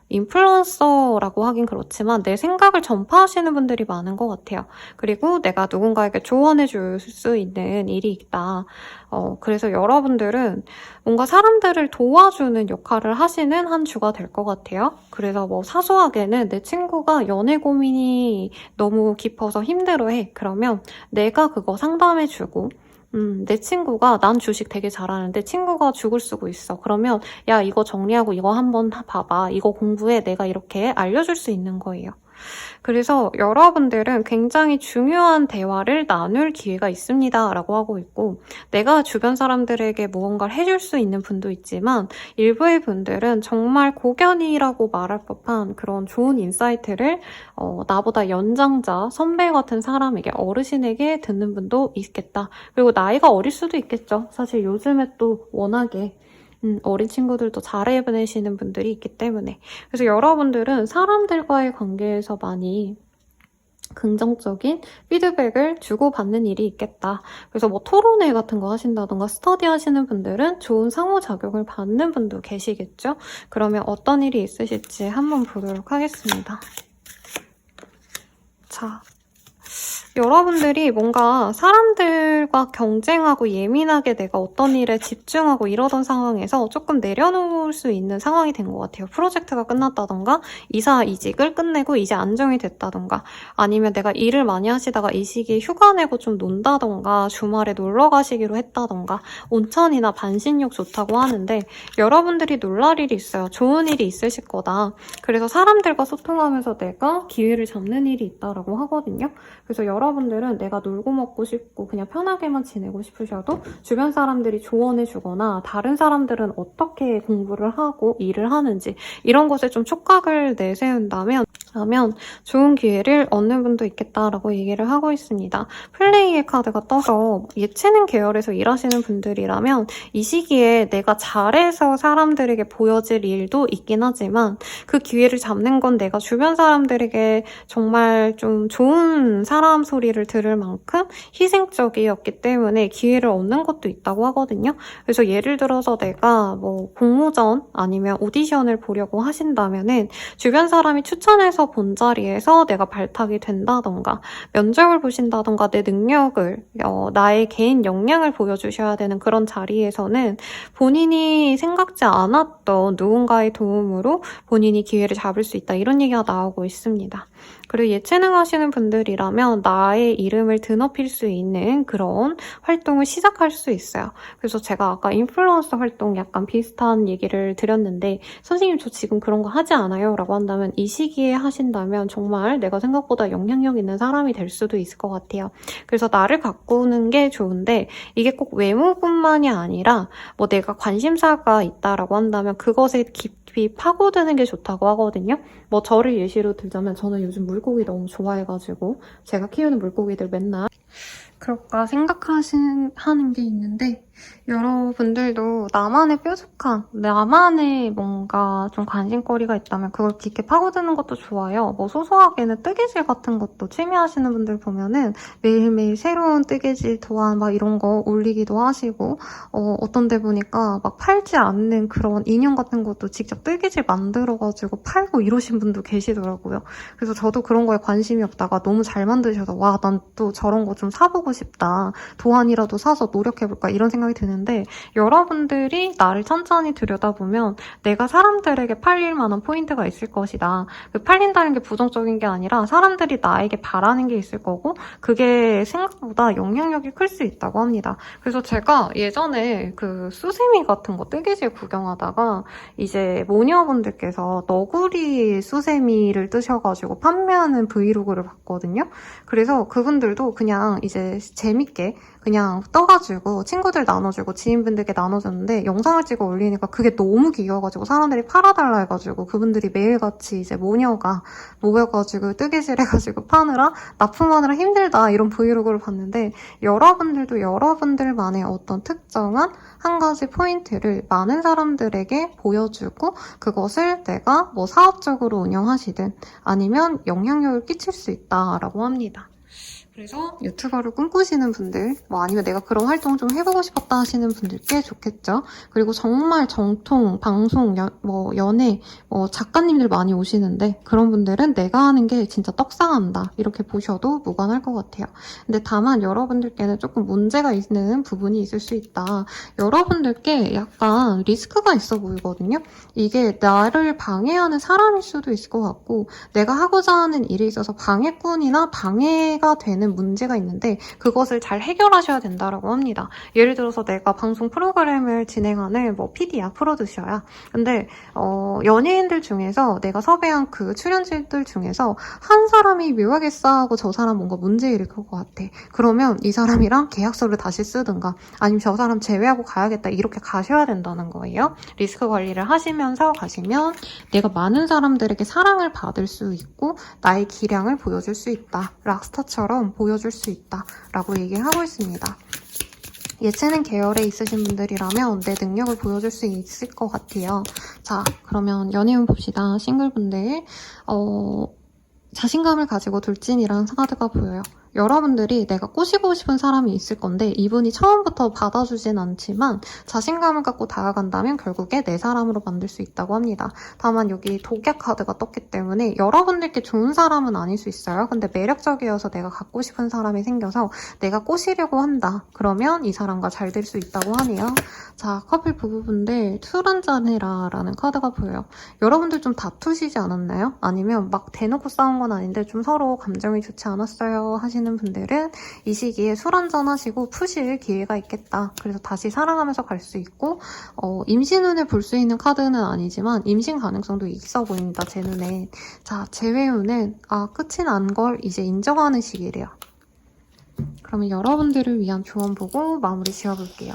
인플루언서라고 하긴 그렇지만 내 생각을 전파하시는 분들이 많은 것 같아요. 그리고 내가 누군가에게 조언해 줄 수 있는 일이 있다. 그래서 여러분들은 뭔가 사람들을 도와주는 역할을 하시는 한 주가 될 것 같아요. 그래서 뭐 사소하게는 내 친구가 연애 고민이 너무 깊어서 힘들어해. 그러면 내가 그거 상담해주고 내 친구가 난 주식 되게 잘하는데 친구가 죽을 쓰고 있어. 그러면 야 이거 정리하고 이거 한번 봐봐. 이거 공부해. 내가 이렇게 알려줄 수 있는 거예요. 그래서 여러분들은 굉장히 중요한 대화를 나눌 기회가 있습니다 라고 하고 있고, 내가 주변 사람들에게 무언가를 해줄 수 있는 분도 있지만 일부의 분들은 정말 고견이라고 말할 법한 그런 좋은 인사이트를 나보다 연장자, 선배 같은 사람에게, 어르신에게 듣는 분도 있겠다. 그리고 나이가 어릴 수도 있겠죠. 사실 요즘에 또 워낙에 어린 친구들도 잘해내시는 분들이 있기 때문에. 그래서 여러분들은 사람들과의 관계에서 많이 긍정적인 피드백을 주고받는 일이 있겠다. 그래서 뭐 토론회 같은 거 하신다던가 스터디 하시는 분들은 좋은 상호작용을 받는 분도 계시겠죠? 그러면 어떤 일이 있으실지 한번 보도록 하겠습니다. 자, 여러분들이 뭔가 사람들과 경쟁하고 예민하게 내가 어떤 일에 집중하고 이러던 상황에서 조금 내려놓을 수 있는 상황이 된 것 같아요. 프로젝트가 끝났다던가 이사 이직을 끝내고 이제 안정이 됐다던가, 아니면 내가 일을 많이 하시다가 이 시기에 휴가 내고 좀 논다던가 주말에 놀러 가시기로 했다던가, 온천이나 반신욕 좋다고 하는데 여러분들이 놀랄 일이 있어요. 좋은 일이 있으실 거다. 그래서 사람들과 소통하면서 내가 기회를 잡는 일이 있다라고 하거든요. 그래서 여러분들은 내가 놀고 먹고 싶고 그냥 편하게만 지내고 싶으셔도 주변 사람들이 조언해주거나 다른 사람들은 어떻게 공부를 하고 일을 하는지 이런 것에 좀 촉각을 내세운다면 좋은 기회를 얻는 분도 있겠다라고 얘기를 하고 있습니다. 플레이의 카드가 떠서 예체능 계열에서 일하시는 분들이라면 이 시기에 내가 잘해서 사람들에게 보여질 일도 있긴 하지만 그 기회를 잡는 건 내가 주변 사람들에게 정말 좀 좋은 사람 소리를 들을 만큼 희생적이었기 때문에 기회를 얻는 것도 있다고 하거든요. 그래서 예를 들어서 내가 뭐 공모전 아니면 오디션을 보려고 하신다면은 주변 사람이 추천해서 본 자리에서 내가 발탁이 된다던가, 면접을 보신다던가, 내 능력을 나의 개인 역량을 보여주셔야 되는 그런 자리에서는 본인이 생각지 않았던 누군가의 도움으로 본인이 기회를 잡을 수 있다, 이런 얘기가 나오고 있습니다. 그리고 예체능 하시는 분들이라면 나의 이름을 드높일 수 있는 그런 활동을 시작할 수 있어요. 그래서 제가 아까 인플루언서 활동 약간 비슷한 얘기를 드렸는데, 선생님 저 지금 그런 거 하지 않아요 라고 한다면 이 시기에 하신다면 정말 내가 생각보다 영향력 있는 사람이 될 수도 있을 것 같아요. 그래서 나를 가꾸는 게 좋은데 이게 꼭 외모뿐만이 아니라 뭐 내가 관심사가 있다라고 한다면 그것에 깊이 파고드는 게 좋다고 하거든요. 뭐 저를 예시로 들자면 저는 요즘 물고기 너무 좋아해가지고 제가 키우는 물고기들 맨날 그럴까 생각하는 게 있는데, 여러분들도 나만의 뾰족한, 나만의 뭔가 좀 관심거리가 있다면 그걸 깊게 파고드는 것도 좋아요. 뭐 소소하게는 뜨개질 같은 것도 취미하시는 분들 보면은 매일매일 새로운 뜨개질 도안 막 이런 거 올리기도 하시고, 어떤 데 보니까 막 팔지 않는 그런 인형 같은 것도 직접 뜨개질 만들어가지고 팔고 이러신 분도 계시더라고요. 그래서 저도 그런 거에 관심이 없다가 너무 잘 만드셔서 와, 난 또 저런 거 좀 사보고 싶다. 도안이라도 사서 노력해볼까 이런 생각이 드는데, 여러분들이 나를 천천히 들여다보면 내가 사람들에게 팔릴 만한 포인트가 있을 것이다. 그 팔린다는 게 부정적인 게 아니라 사람들이 나에게 바라는 게 있을 거고 그게 생각보다 영향력이 클 수 있다고 합니다. 그래서 제가 예전에 그 수세미 같은 거 뜨개질 구경하다가 이제 모녀분들께서 너구리 수세미를 뜨셔가지고 판매하는 브이로그를 봤거든요. 그래서 그분들도 그냥 이제 재밌게 그냥 떠가지고 친구들 나눠주고 지인분들께 나눠줬는데 영상을 찍어 올리니까 그게 너무 귀여워가지고 사람들이 팔아달라 해가지고 그분들이 매일같이 이제 모녀가 모여가지고 뜨개질 해가지고 파느라 납품하느라 힘들다 이런 브이로그를 봤는데, 여러분들도 여러분들만의 어떤 특정한 한 가지 포인트를 많은 사람들에게 보여주고 그것을 내가 뭐 사업적으로 운영하시든 아니면 영향력을 끼칠 수 있다라고 합니다. 그래서 유튜버를 꿈꾸시는 분들, 뭐 아니면 내가 그런 활동을 좀 해보고 싶었다 하시는 분들께 좋겠죠. 그리고 정말 정통, 방송, 연예, 작가님들 많이 오시는데 그런 분들은 내가 하는 게 진짜 떡상한다 이렇게 보셔도 무관할 것 같아요. 근데 다만 여러분들께는 조금 문제가 있는 부분이 있을 수 있다. 여러분들께 약간 리스크가 있어 보이거든요. 이게 나를 방해하는 사람일 수도 있을 것 같고, 내가 하고자 하는 일에 있어서 방해꾼이나 방해가 되는 있는 문제가 있는데 그것을 잘 해결하셔야 된다라고 합니다. 예를 들어서 내가 방송 프로그램을 진행하는 뭐 PD야, 프로듀서야. 근데 연예인들 중에서 내가 섭외한 그 출연진들 중에서 한 사람이 묘하게 싸우고 저 사람 뭔가 문제 일으킬 것 같아. 그러면 이 사람이랑 계약서를 다시 쓰든가 아니면 저 사람 제외하고 가야겠다 이렇게 가셔야 된다는 거예요. 리스크 관리를 하시면서 가시면 내가 많은 사람들에게 사랑을 받을 수 있고 나의 기량을 보여줄 수 있다. 락스타처럼 보여줄 수 있다. 라고 얘기를 하고 있습니다. 예체능 계열에 있으신 분들이라면 내 능력을 보여줄 수 있을 것 같아요. 자, 그러면 연예인 봅시다. 싱글분들. 자신감을 가지고 돌진이라는 카드가 보여요. 여러분들이 내가 꼬시고 싶은 사람이 있을 건데 이분이 처음부터 받아주진 않지만 자신감을 갖고 다가간다면 결국에 내 사람으로 만들 수 있다고 합니다. 다만 여기 독약 카드가 떴기 때문에 여러분들께 좋은 사람은 아닐 수 있어요. 근데 매력적이어서 내가 갖고 싶은 사람이 생겨서 내가 꼬시려고 한다. 그러면 이 사람과 잘 될 수 있다고 하네요. 자, 커플 부부분들 술 한잔해라 라는 카드가 보여요. 여러분들 좀 다투시지 않았나요? 아니면 막 대놓고 싸운 건 아닌데 좀 서로 감정이 좋지 않았어요 하시는 분들은 이 시기에 술 한잔 하시고 푸실 기회가 있겠다. 그래서 다시 사랑하면서 갈 수 있고 임신 운을 볼 수 있는 카드는 아니지만 임신 가능성도 있어 보인다. 제 눈에. 자, 재회운은 끝이 난 걸 이제 인정하는 시기래요. 그러면 여러분들을 위한 조언 보고 마무리 지어볼게요.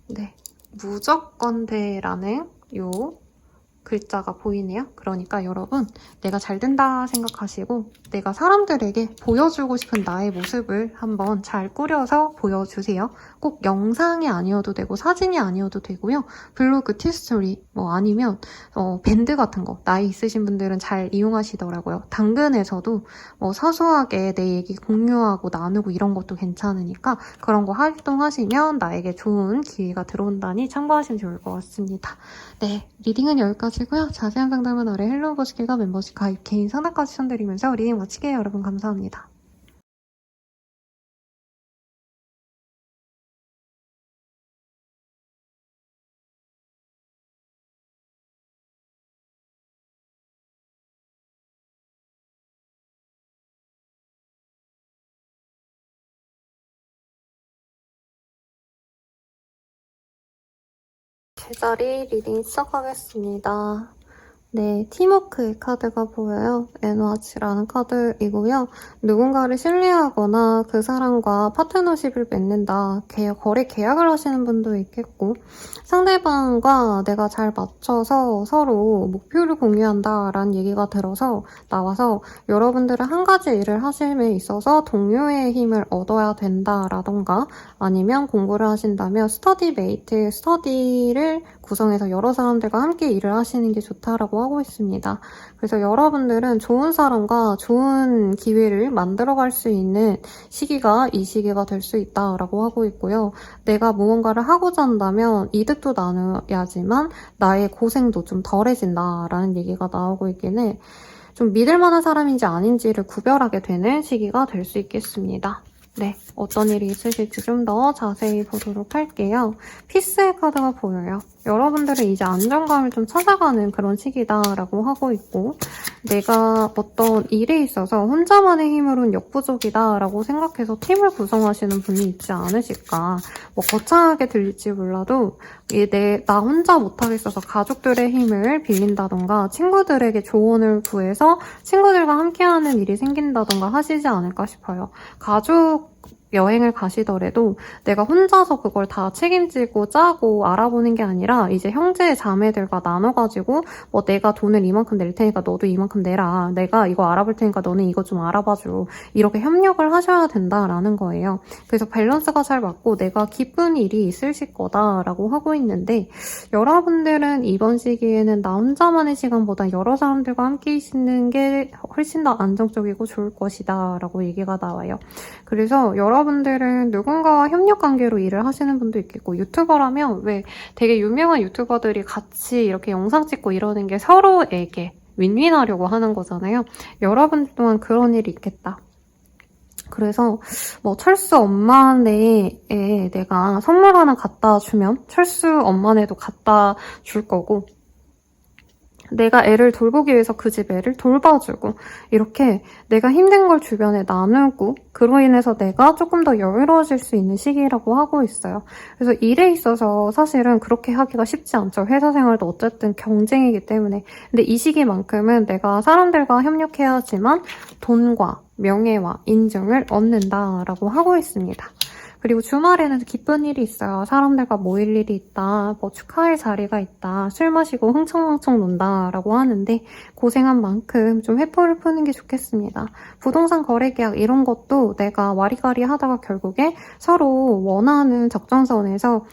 네, 무조건대라는 요 글자가 보이네요. 그러니까 여러분 내가 잘 된다 생각하시고 내가 사람들에게 보여주고 싶은 나의 모습을 한번 잘 꾸려서 보여주세요. 꼭 영상이 아니어도 되고 사진이 아니어도 되고요. 블로그, 티스토리 뭐 아니면 밴드 같은 거 나이 있으신 분들은 잘 이용하시더라고요. 당근에서도 사소하게 내 얘기 공유하고 나누고 이런 것도 괜찮으니까 그런 거 활동하시면 나에게 좋은 기회가 들어온다니 참고하시면 좋을 것 같습니다. 네, 리딩은 여기까지고요. 자세한 상담은 아래 헬로우 버스킬과 멤버십 가입 개인 상담까지 추천드리면서 리딩 마치게요. 여러분 감사합니다. 제자리 리딩 시작하겠습니다. 네, 팀워크의 카드가 보여요. 에너지라는 카드이고요. 누군가를 신뢰하거나 그 사람과 파트너십을 맺는다. 거래 계약을 하시는 분도 있겠고 상대방과 내가 잘 맞춰서 서로 목표를 공유한다라는 얘기가 들어서 나와서 여러분들은 한 가지 일을 하심에 있어서 동료의 힘을 얻어야 된다라던가 아니면 공부를 하신다면 스터디메이트, 스터디를 구성해서 여러 사람들과 함께 일을 하시는 게 좋다라고 하고 있습니다. 그래서 여러분들은 좋은 사람과 좋은 기회를 만들어갈 수 있는 시기가 이 시기가 될 수 있다라고 하고 있고요. 내가 무언가를 하고자 한다면 이득도 나눠야지만 나의 고생도 좀 덜해진다라는 얘기가 나오고 있긴 해. 좀 믿을 만한 사람인지 아닌지를 구별하게 되는 시기가 될 수 있겠습니다. 네, 어떤 일이 있으실지 좀 더 자세히 보도록 할게요. 피스의 카드가 보여요. 여러분들은 이제 안정감을 좀 찾아가는 그런 시기다라고 하고 있고 내가 어떤 일에 있어서 혼자만의 힘으로는 역부족이다라고 생각해서 팀을 구성하시는 분이 있지 않으실까. 거창하게 들릴지 몰라도 나 혼자 못하겠어서 가족들의 힘을 빌린다던가 친구들에게 조언을 구해서 친구들과 함께하는 일이 생긴다던가 하시지 않을까 싶어요. 가족 여행을 가시더라도 내가 혼자서 그걸 다 책임지고 짜고 알아보는 게 아니라 이제 형제 자매들과 나눠가지고 내가 돈을 이만큼 낼 테니까 너도 이만큼 내라. 내가 이거 알아볼 테니까 너는 이거 좀 알아봐줘. 이렇게 협력을 하셔야 된다라는 거예요. 그래서 밸런스가 잘 맞고 내가 기쁜 일이 있으실 거다라고 하고 있는데 여러분들은 이번 시기에는 나 혼자만의 시간보다 여러 사람들과 함께 있는 게 훨씬 더 안정적이고 좋을 것이다 라고 얘기가 나와요. 그래서 여러분들은 누군가와 협력관계로 일을 하시는 분도 있겠고 유튜버라면 왜 되게 유명한 유튜버들이 같이 이렇게 영상 찍고 이러는 게 서로에게 윈윈하려고 하는 거잖아요. 여러분 또한 그런 일이 있겠다. 그래서 철수 엄마네에 내가 선물 하나 갖다 주면 철수 엄마네도 갖다 줄 거고 내가 애를 돌보기 위해서 그 집 애를 돌봐주고 이렇게 내가 힘든 걸 주변에 나누고 그로 인해서 내가 조금 더 여유로워질 수 있는 시기라고 하고 있어요. 그래서 일에 있어서 사실은 그렇게 하기가 쉽지 않죠. 회사 생활도 어쨌든 경쟁이기 때문에. 근데 이 시기만큼은 내가 사람들과 협력해야지만 돈과 명예와 인정을 얻는다라고 하고 있습니다. 그리고 주말에는 기쁜 일이 있어요. 사람들과 모일 일이 있다, 뭐 축하할 자리가 있다, 술 마시고 흥청망청 논다라고 하는데 고생한 만큼 좀 회포를 푸는 게 좋겠습니다. 부동산 거래 계약 이런 것도 내가 와리가리 하다가 결국에 서로 원하는 적정선에서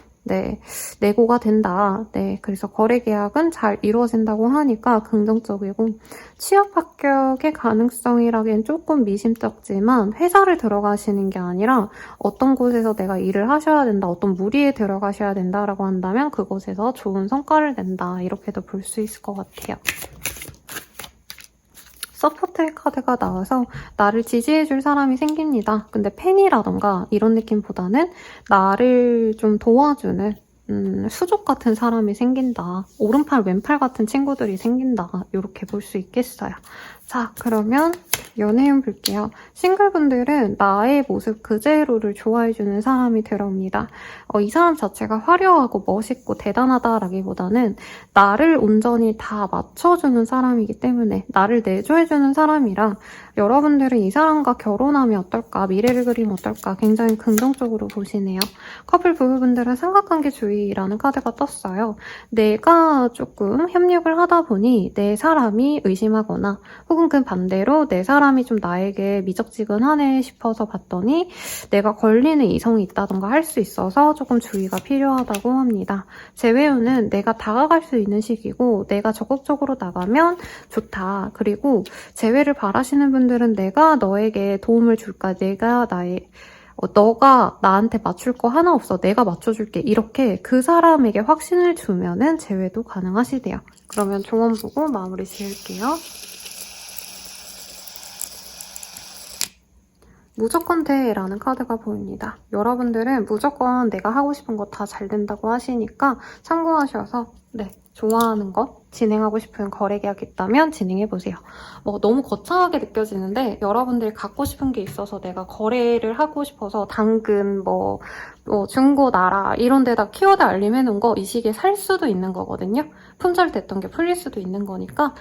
내고가 된다. 그래서 거래 계약은 잘 이루어진다고 하니까 긍정적이고 취업 합격의 가능성이라기엔 조금 미심쩍지만 회사를 들어가시는 게 아니라 어떤 곳에서 내가 일을 하셔야 된다, 어떤 무리에 들어가셔야 된다라고 한다면 그곳에서 좋은 성과를 낸다. 이렇게도 볼 수 있을 것 같아요. 서포트의 카드가 나와서 나를 지지해줄 사람이 생깁니다. 근데 팬이라던가 이런 느낌보다는 나를 좀 도와주는 수족 같은 사람이 생긴다. 오른팔 왼팔 같은 친구들이 생긴다. 이렇게 볼 수 있겠어요. 자, 그러면 연애운 볼게요. 싱글분들은 나의 모습 그대로를 좋아해주는 사람이 들어옵니다. 이 사람 자체가 화려하고 멋있고 대단하다라기보다는 나를 온전히 다 맞춰주는 사람이기 때문에 나를 내조해주는 사람이라 여러분들은 이 사람과 결혼하면 어떨까, 미래를 그리면 어떨까 굉장히 긍정적으로 보시네요. 커플 부부분들은 삼각관계주의라는 카드가 떴어요. 내가 조금 협력을 하다 보니 내 사람이 의심하거나 혹은 그 반대로 내 사람이 좀 나에게 미적지근하네 싶어서 봤더니 내가 걸리는 이성이 있다던가 할 수 있어서 조금 주의가 필요하다고 합니다. 재회운은 내가 다가갈 수 있는 시기고 내가 적극적으로 나가면 좋다. 그리고 재회를 바라시는 분들은 내가 너에게 도움을 줄까? 너가 나한테 맞출 거 하나 없어. 내가 맞춰줄게. 이렇게 그 사람에게 확신을 주면은 재회도 가능하시대요. 그러면 조언 보고 마무리 지을게요. 무조건 돼라는 카드가 보입니다. 여러분들은 무조건 내가 하고 싶은 거 다 잘 된다고 하시니까 참고하셔서 좋아하는 거, 진행하고 싶은 거래 계약 있다면 진행해보세요. 너무 거창하게 느껴지는데 여러분들이 갖고 싶은 게 있어서 내가 거래를 하고 싶어서 당근, 중고, 나라 이런 데다 키워드 알림해놓은 거 이 시기에 살 수도 있는 거거든요. 품절됐던 게 풀릴 수도 있는 거니까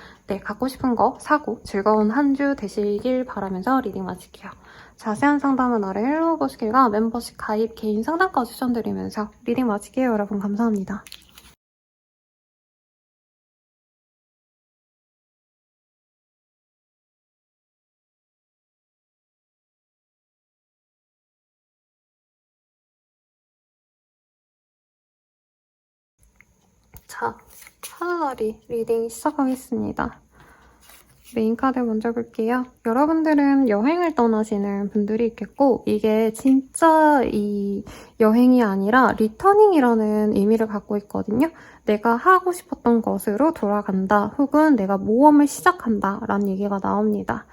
갖고 싶은 거 사고 즐거운 한 주 되시길 바라면서 리딩 마칠게요. 자세한 상담은 아래 헬로우 버스킬과 멤버십 가입 개인 상담까지 추천드리면서 리딩 마칠게요. 여러분 감사합니다. 자, 하나다리 리딩 시작하겠습니다. 메인 카드 먼저 볼게요. 여러분들은 여행을 떠나시는 분들이 있겠고 이게 진짜 이 여행이 아니라 리터닝이라는 의미를 갖고 있거든요. 내가 하고 싶었던 것으로 돌아간다 혹은 내가 모험을 시작한다 라는 얘기가 나옵니다.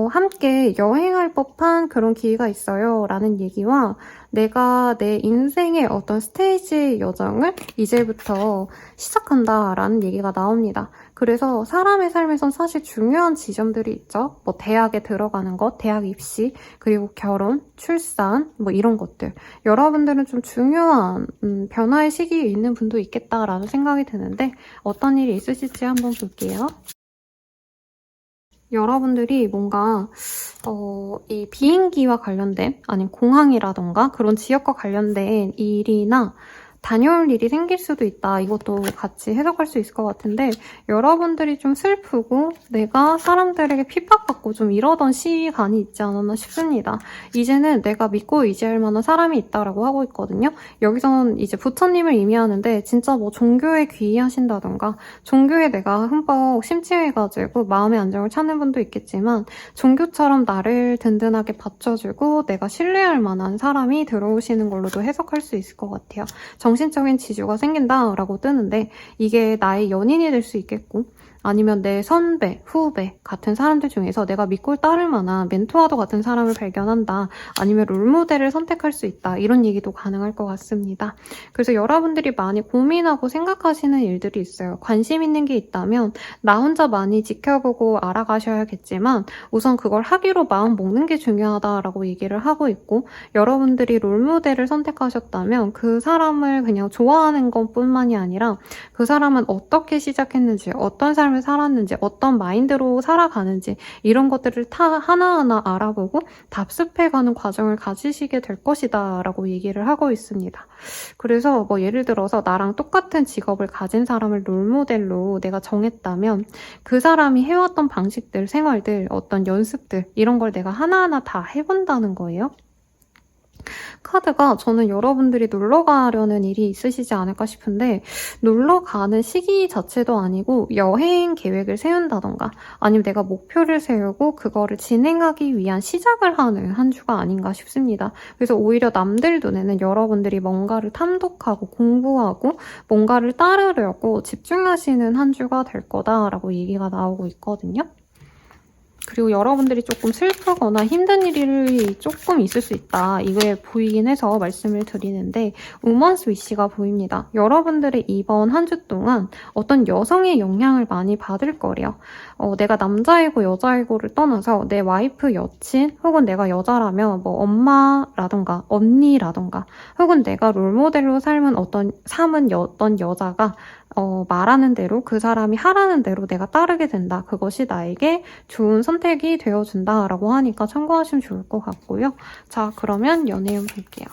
함께 여행할 법한 그런 기회가 있어요 라는 얘기와 내가 내 인생의 어떤 스테이지의 여정을 이제부터 시작한다 라는 얘기가 나옵니다. 그래서 사람의 삶에선 사실 중요한 지점들이 있죠. 대학에 들어가는 것, 대학 입시, 그리고 결혼, 출산, 이런 것들. 여러분들은 좀 중요한 변화의 시기에 있는 분도 있겠다라는 생각이 드는데 어떤 일이 있으실지 한번 볼게요. 여러분들이 뭔가 이 비행기와 관련된 아니면 공항이라던가 그런 지역과 관련된 일이나 다녀올 일이 생길 수도 있다. 이것도 같이 해석할 수 있을 것 같은데 여러분들이 좀 슬프고 내가 사람들에게 핍박받고 좀 이러던 시간이 있지 않았나 싶습니다. 이제는 내가 믿고 의지할 만한 사람이 있다라고 하고 있거든요. 여기서는 이제 부처님을 의미하는데 진짜 종교에 귀의하신다던가 종교에 내가 흠뻑 심취해가지고 마음의 안정을 찾는 분도 있겠지만 종교처럼 나를 든든하게 받쳐주고 내가 신뢰할 만한 사람이 들어오시는 걸로도 해석할 수 있을 것 같아요. 정신적인 지주가 생긴다라고 뜨는데 이게 나의 연인이 될 수 있겠고 아니면 내 선배, 후배 같은 사람들 중에서 내가 믿고 따를 만한 멘토와도 같은 사람을 발견한다. 아니면 롤모델을 선택할 수 있다. 이런 얘기도 가능할 것 같습니다. 그래서 여러분들이 많이 고민하고 생각하시는 일들이 있어요. 관심 있는 게 있다면 나 혼자 많이 지켜보고 알아가셔야겠지만 우선 그걸 하기로 마음 먹는 게 중요하다라고 얘기를 하고 있고 여러분들이 롤모델을 선택하셨다면 그 사람을 그냥 좋아하는 것뿐만이 아니라 그 사람은 어떻게 시작했는지 어떤 삶을 살았는지 어떤 마인드로 살아가는지 이런 것들을 하나하나 알아보고 답습해가는 과정을 가지시게 될 것이다 라고 얘기를 하고 있습니다. 그래서 뭐 예를 들어서 나랑 똑같은 직업을 가진 사람을 롤모델로 내가 정했다면 그 사람이 해왔던 방식들, 생활들, 어떤 연습들 이런 걸 내가 하나하나 다 해본다는 거예요. 카드가 저는 여러분들이 놀러 가려는 일이 있으시지 않을까 싶은데 놀러 가는 시기 자체도 아니고 여행 계획을 세운다던가 아니면 내가 목표를 세우고 그거를 진행하기 위한 시작을 하는 한 주가 아닌가 싶습니다. 그래서 오히려 남들 눈에는 여러분들이 뭔가를 탐독하고 공부하고 뭔가를 따르려고 집중하시는 한 주가 될 거다라고 얘기가 나오고 있거든요. 그리고 여러분들이 조금 슬프거나 힘든 일이 조금 있을 수 있다. 이게 보이긴 해서 말씀을 드리는데 우먼스 위시가 보입니다. 여러분들의 이번 한 주 동안 어떤 여성의 영향을 많이 받을 거래요. 내가 남자이고 여자이고를 떠나서 내 와이프, 여친 혹은 내가 여자라면 뭐 엄마라던가 언니라던가 혹은 내가 롤모델로 삶은 어떤 여자가 말하는 대로 그 사람이 하라는 대로 내가 따르게 된다. 그것이 나에게 좋은 선택이 되어준다라고 하니까 참고하시면 좋을 것 같고요. 자, 그러면 연애운 볼게요.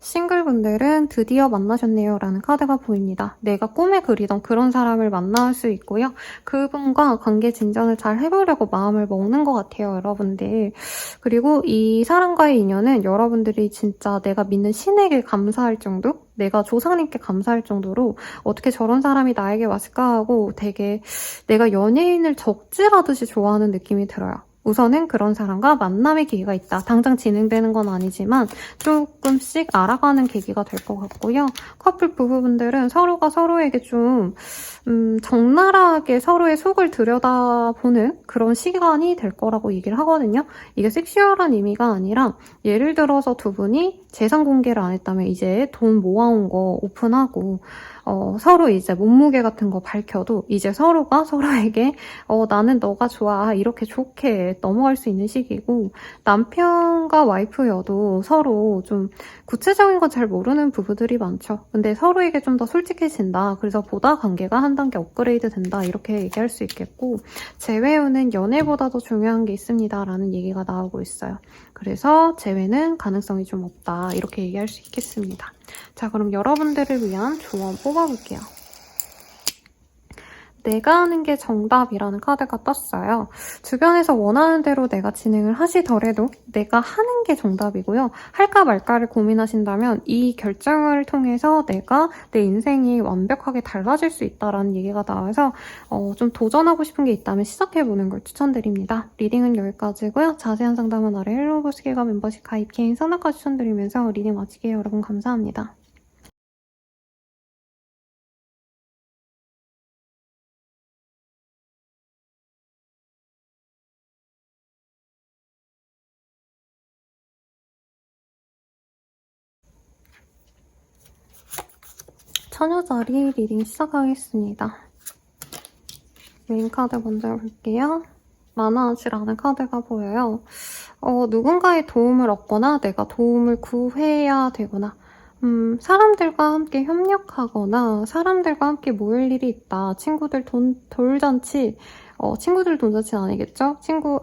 싱글분들은 드디어 만나셨네요 라는 카드가 보입니다. 내가 꿈에 그리던 그런 사람을 만날 수 있고요. 그분과 관계 진전을 잘 해보려고 마음을 먹는 것 같아요, 여러분들. 그리고 이 사람과의 인연은 여러분들이 진짜 내가 믿는 신에게 감사할 정도? 내가 조상님께 감사할 정도로 어떻게 저런 사람이 나에게 왔을까 하고 되게 내가 연예인을 적질하듯이 좋아하는 느낌이 들어요. 우선은 그런 사람과 만남의 기회가 있다. 당장 진행되는 건 아니지만 조금씩 알아가는 계기가 될 것 같고요. 커플 부부분들은 서로가 서로에게 좀 적나라하게 서로의 속을 들여다보는 그런 시간이 될 거라고 얘기를 하거든요. 이게 섹슈얼한 의미가 아니라 예를 들어서 두 분이 재산 공개를 안 했다면 이제 돈 모아온 거 오픈하고 서로 이제 몸무게 같은 거 밝혀도 이제 서로가 서로에게 나는 너가 좋아 이렇게 좋게 넘어갈 수 있는 시기고 남편과 와이프여도 서로 좀 구체적인 건 잘 모르는 부부들이 많죠. 근데 서로에게 좀 더 솔직해진다. 그래서 보다 관계가 한 단계 업그레이드 된다. 이렇게 얘기할 수 있겠고 재회우는 연애보다 더 중요한 게 있습니다. 라는 얘기가 나오고 있어요. 그래서 재회는 가능성이 좀 없다. 이렇게 얘기할 수 있겠습니다. 자, 그럼 여러분들을 위한 조언 뽑아볼게요. 내가 하는 게 정답이라는 카드가 떴어요. 주변에서 원하는 대로 내가 진행을 하시더라도 내가 하는 게 정답이고요. 할까 말까를 고민하신다면 이 결정을 통해서 내가 내 인생이 완벽하게 달라질 수 있다라는 얘기가 나와서 좀 도전하고 싶은 게 있다면 시작해보는 걸 추천드립니다. 리딩은 여기까지고요. 자세한 상담은 아래 헬로우보스기가 멤버십 가입 개인 상담과 추천드리면서 리딩 마치게요. 여러분 감사합니다. 처녀자리 리딩 시작하겠습니다. 메인 카드 먼저 볼게요. 만화하지라는 카드가 보여요. 누군가의 도움을 얻거나 내가 도움을 구해야 되거나 사람들과 함께 협력하거나 사람들과 함께 모일 일이 있다. 친구들 돌잔치, 친구들 돌잔치는 아니겠죠?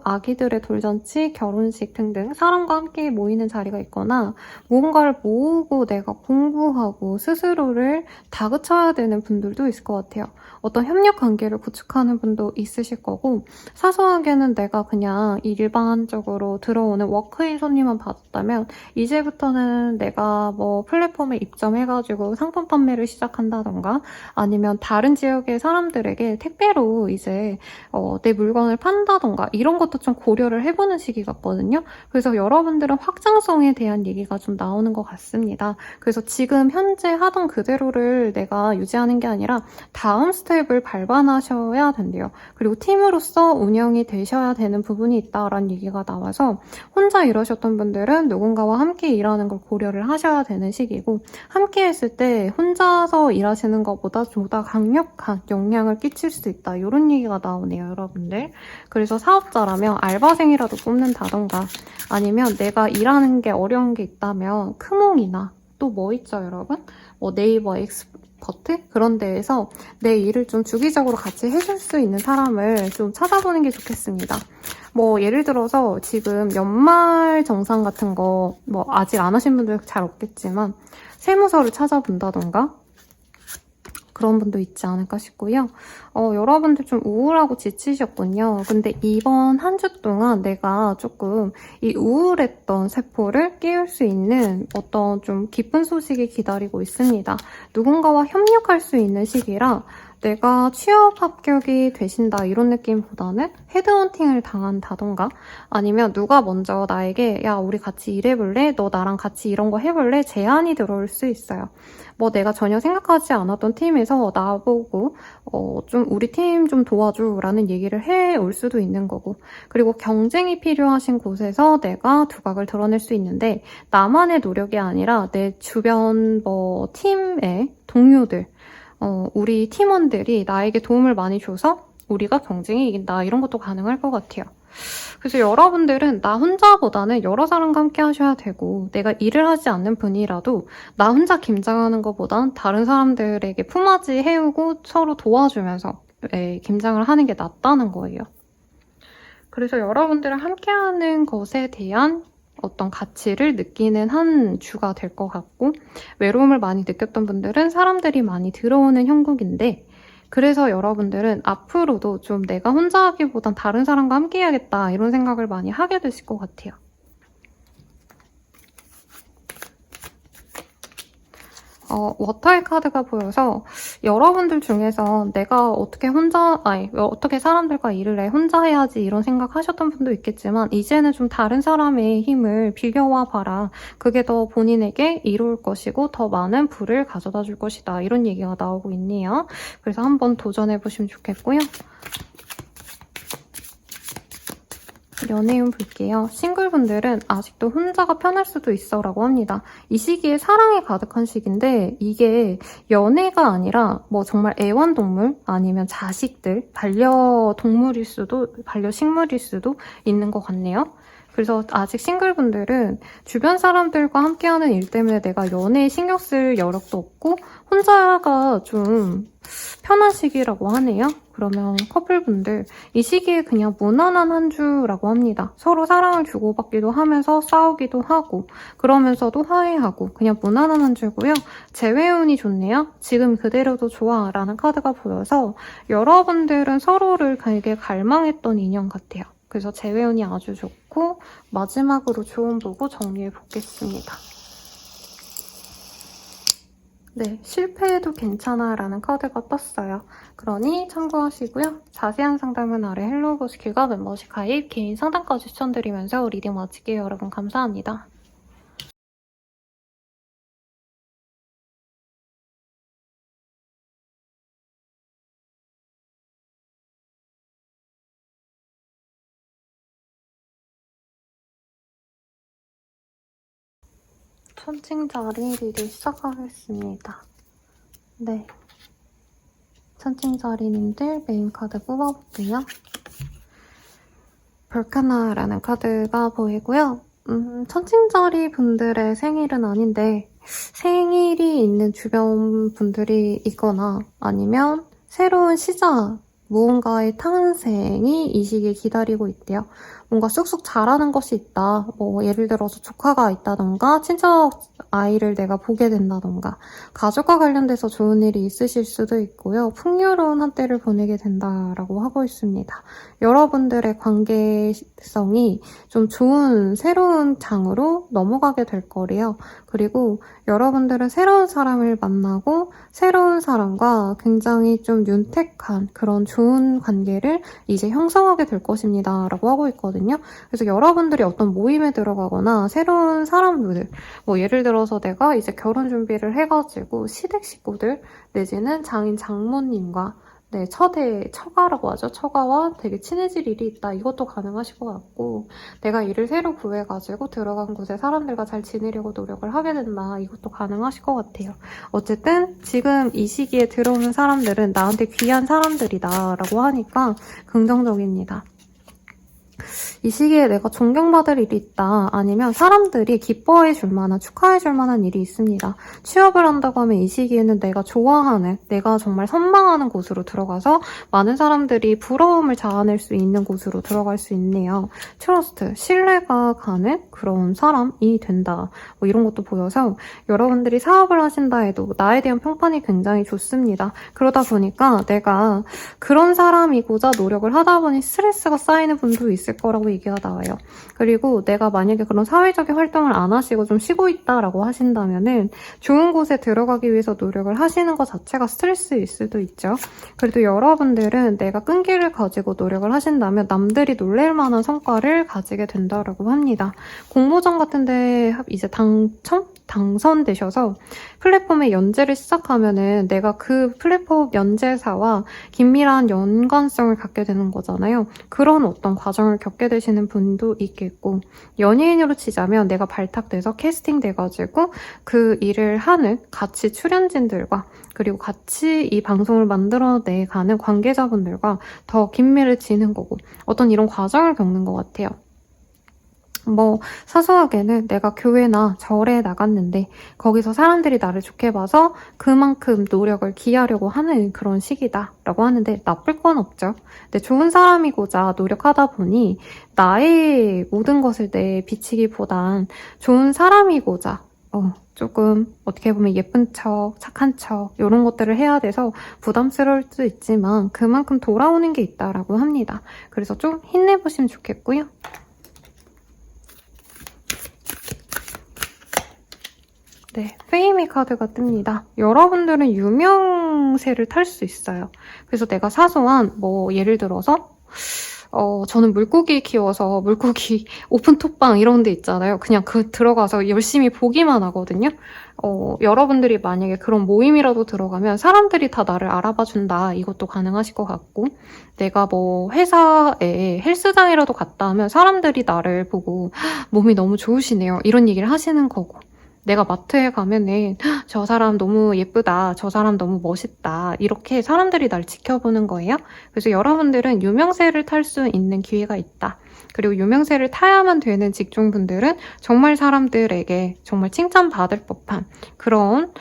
아기들의 돌잔치, 결혼식 등등 사람과 함께 모이는 자리가 있거나 무언가를 모으고 내가 공부하고 스스로를 다그쳐야 되는 분들도 있을 것 같아요. 어떤 협력 관계를 구축하는 분도 있으실 거고 사소하게는 내가 그냥 일반적으로 들어오는 워크인 손님만 받았다면 이제부터는 내가 뭐 플랫폼에 입점해가지고 상품 판매를 시작한다던가 아니면 다른 지역의 사람들에게 택배로 이제 내 물건을 판다던가 이런 것도 좀 고려를 해보는 시기 같거든요. 그래서 여러분들은 확장성에 대한 얘기가 좀 나오는 것 같습니다. 그래서 지금 현재 하던 그대로를 내가 유지하는 게 아니라 다음 스텝을 밟아나셔야 된대요. 그리고 팀으로서 운영이 되셔야 되는 부분이 있다라는 얘기가 나와서 혼자 일하셨던 분들은 누군가와 함께 일하는 걸 고려를 하셔야 되는 시기고, 함께 했을 때 혼자서 일하시는 것보다 좀 더 강력한 영향을 끼칠 수 있다, 이런 얘기가 나오네요, 여러분들. 그래서 사업자라면 알바생이라도 뽑는다던가, 아니면 내가 일하는 게 어려운 게 있다면 크몽이나 또 뭐 있죠, 여러분? 네이버 엑스퍼트? 그런 데에서 내 일을 좀 주기적으로 같이 해줄 수 있는 사람을 좀 찾아보는 게 좋겠습니다. 예를 들어서 지금 연말 정산 같은 거 아직 안 하신 분들 잘 없겠지만 세무서를 찾아본다던가 그런 분도 있지 않을까 싶고요. 여러분들 좀 우울하고 지치셨군요. 근데 이번 한 주 동안 내가 조금 이 우울했던 세포를 깨울 수 있는 어떤 좀 기쁜 소식이 기다리고 있습니다. 누군가와 협력할 수 있는 시기라 내가 취업 합격이 되신다 이런 느낌보다는 헤드헌팅을 당한다던가, 아니면 누가 먼저 나에게 야 우리 같이 일해볼래? 너 나랑 같이 이런 거 해볼래? 제안이 들어올 수 있어요. 내가 전혀 생각하지 않았던 팀에서 나보고 좀 우리 팀 좀 도와줘 라는 얘기를 해올 수도 있는 거고, 그리고 경쟁이 필요하신 곳에서 내가 두각을 드러낼 수 있는데 나만의 노력이 아니라 내 주변 팀의 동료들, 우리 팀원들이 나에게 도움을 많이 줘서 우리가 경쟁이 이긴다, 이런 것도 가능할 것 같아요. 그래서 여러분들은 나 혼자보다는 여러 사람과 함께 하셔야 되고, 내가 일을 하지 않는 분이라도 나 혼자 김장하는 것보단 다른 사람들에게 품앗이 해오고 서로 도와주면서 김장을 하는 게 낫다는 거예요. 그래서 여러분들은 함께하는 것에 대한 어떤 가치를 느끼는 한 주가 될 것 같고, 외로움을 많이 느꼈던 분들은 사람들이 많이 들어오는 형국인데, 그래서 여러분들은 앞으로도 좀 내가 혼자 하기보단 다른 사람과 함께 해야겠다 이런 생각을 많이 하게 되실 것 같아요. 워터의 카드가 보여서 여러분들 중에서 내가 어떻게 사람들과 일을 해, 혼자 해야지 이런 생각하셨던 분도 있겠지만, 이제는 좀 다른 사람의 힘을 빌려와 봐라. 그게 더 본인에게 이로울 것이고 더 많은 부를 가져다 줄 것이다, 이런 얘기가 나오고 있네요. 그래서 한번 도전해보시면 좋겠고요. 연애운 볼게요. 싱글분들은 아직도 혼자가 편할 수도 있어 라고 합니다. 이 시기에 사랑이 가득한 시기인데 이게 연애가 아니라 정말 애완동물 아니면 자식들, 반려식물일 수도 있는 것 같네요. 그래서 아직 싱글분들은 주변 사람들과 함께하는 일 때문에 내가 연애에 신경 쓸 여력도 없고 혼자가 좀 편한 시기라고 하네요. 그러면 커플분들, 이 시기에 그냥 무난한 한 주라고 합니다. 서로 사랑을 주고받기도 하면서 싸우기도 하고, 그러면서도 화해하고, 그냥 무난한 한 주고요. 재회운이 좋네요. 지금 그대로도 좋아 라는 카드가 보여서 여러분들은 서로를 되게 갈망했던 인연 같아요. 그래서 재회운이 아주 좋고, 마지막으로 조언 보고 정리해 보겠습니다. 네, 실패해도 괜찮아 라는 카드가 떴어요. 그러니 참고하시고요. 자세한 상담은 아래 헬로우보스킬과 멤버십 가입, 개인 상담까지 추천드리면서 리딩 마칠게요. 여러분 감사합니다. 천칭자리 리딩 시작하겠습니다. 네, 천칭자리님들 메인 카드 뽑아볼게요. 볼카나라는 카드가 보이고요. 천칭자리 분들의 생일은 아닌데 생일이 있는 주변 분들이 있거나 아니면 새로운 시작, 무언가의 탄생이 이 시기에 기다리고 있대요. 뭔가 쑥쑥 자라는 것이 있다. 예를 들어서 조카가 있다던가 친척 아이를 내가 보게 된다던가 가족과 관련돼서 좋은 일이 있으실 수도 있고요. 풍요로운 한때를 보내게 된다라고 하고 있습니다. 여러분들의 관계성이 좀 좋은 새로운 장으로 넘어가게 될 거래요. 그리고 여러분들은 새로운 사람을 만나고 새로운 사람과 굉장히 좀 윤택한 그런 좋은 관계를 이제 형성하게 될 것입니다. 라고 하고 있거든요. 그래서 여러분들이 어떤 모임에 들어가거나 새로운 사람들, 뭐 예를 들어서 내가 이제 결혼 준비를 해가지고 시댁 식구들 내지는 장인 장모님과 네, 처가라고 하죠. 처가와 되게 친해질 일이 있다. 이것도 가능하실 것 같고, 내가 일을 새로 구해가지고 들어간 곳에 사람들과 잘 지내려고 노력을 하게 된다. 이것도 가능하실 것 같아요. 어쨌든 지금 이 시기에 들어오는 사람들은 나한테 귀한 사람들이다. 라고 하니까 긍정적입니다. 이 시기에 내가 존경받을 일이 있다. 아니면 사람들이 기뻐해 줄 만한, 축하해 줄 만한 일이 있습니다. 취업을 한다고 하면 이 시기에는 내가 좋아하는, 내가 정말 선망하는 곳으로 들어가서 많은 사람들이 부러움을 자아낼 수 있는 곳으로 들어갈 수 있네요. 트러스트, 신뢰가 가는 그런 사람이 된다. 뭐 이런 것도 보여서 여러분들이 사업을 하신다 해도 나에 대한 평판이 굉장히 좋습니다. 그러다 보니까 내가 그런 사람이고자 노력을 하다 보니 스트레스가 쌓이는 분도 있을 거라고 얘기가 나와요. 그리고 내가 만약에 그런 사회적인 활동을 안 하시고 좀 쉬고 있다라고 하신다면은 좋은 곳에 들어가기 위해서 노력을 하시는 것 자체가 스트레스일 수도 있죠. 그래도 여러분들은 내가 끈기를 가지고 노력을 하신다면 남들이 놀랄 만한 성과를 가지게 된다라고 합니다. 공모전 같은데 이제 당선되셔서 플랫폼에 연재를 시작하면은 내가 그 플랫폼 연재사와 긴밀한 연관성을 갖게 되는 거잖아요. 그런 어떤 과정을 겪게 되시는 분도 있겠고, 연예인으로 치자면 내가 발탁돼서 캐스팅돼가지고 그 일을 하는 같이 출연진들과 그리고 같이 이 방송을 만들어내가는 관계자분들과 더 긴밀해지는 거고, 어떤 이런 과정을 겪는 것 같아요. 뭐 사소하게는 내가 교회나 절에 나갔는데 거기서 사람들이 나를 좋게 봐서 그만큼 노력을 기하려고 하는 그런 시기다라고 하는데 나쁠 건 없죠. 근데 좋은 사람이고자 노력하다 보니 나의 모든 것을 내 비치기보단 좋은 사람이고자 조금 어떻게 보면 예쁜 척, 착한 척 이런 것들을 해야 돼서 부담스러울 수 있지만 그만큼 돌아오는 게 있다라고 합니다. 그래서 좀 힘내보시면 좋겠고요. 네, 페이미 카드가 뜹니다. 여러분들은 유명세를 탈 수 있어요. 그래서 내가 사소한 뭐 예를 들어서 저는 물고기 키워서 물고기 오픈톡방 이런 데 있잖아요. 그냥 들어가서 열심히 보기만 하거든요. 여러분들이 만약에 그런 모임이라도 들어가면 사람들이 다 나를 알아봐 준다. 이것도 가능하실 것 같고, 내가 뭐 회사에 헬스장이라도 갔다 하면 사람들이 나를 보고 몸이 너무 좋으시네요. 이런 얘기를 하시는 거고, 내가 마트에 가면은 저 사람 너무 예쁘다, 저 사람 너무 멋있다, 이렇게 사람들이 날 지켜보는 거예요. 그래서 여러분들은 유명세를 탈 수 있는 기회가 있다. 그리고 유명세를 타야만 되는 직종분들은 정말 사람들에게 정말 칭찬받을 법한 그런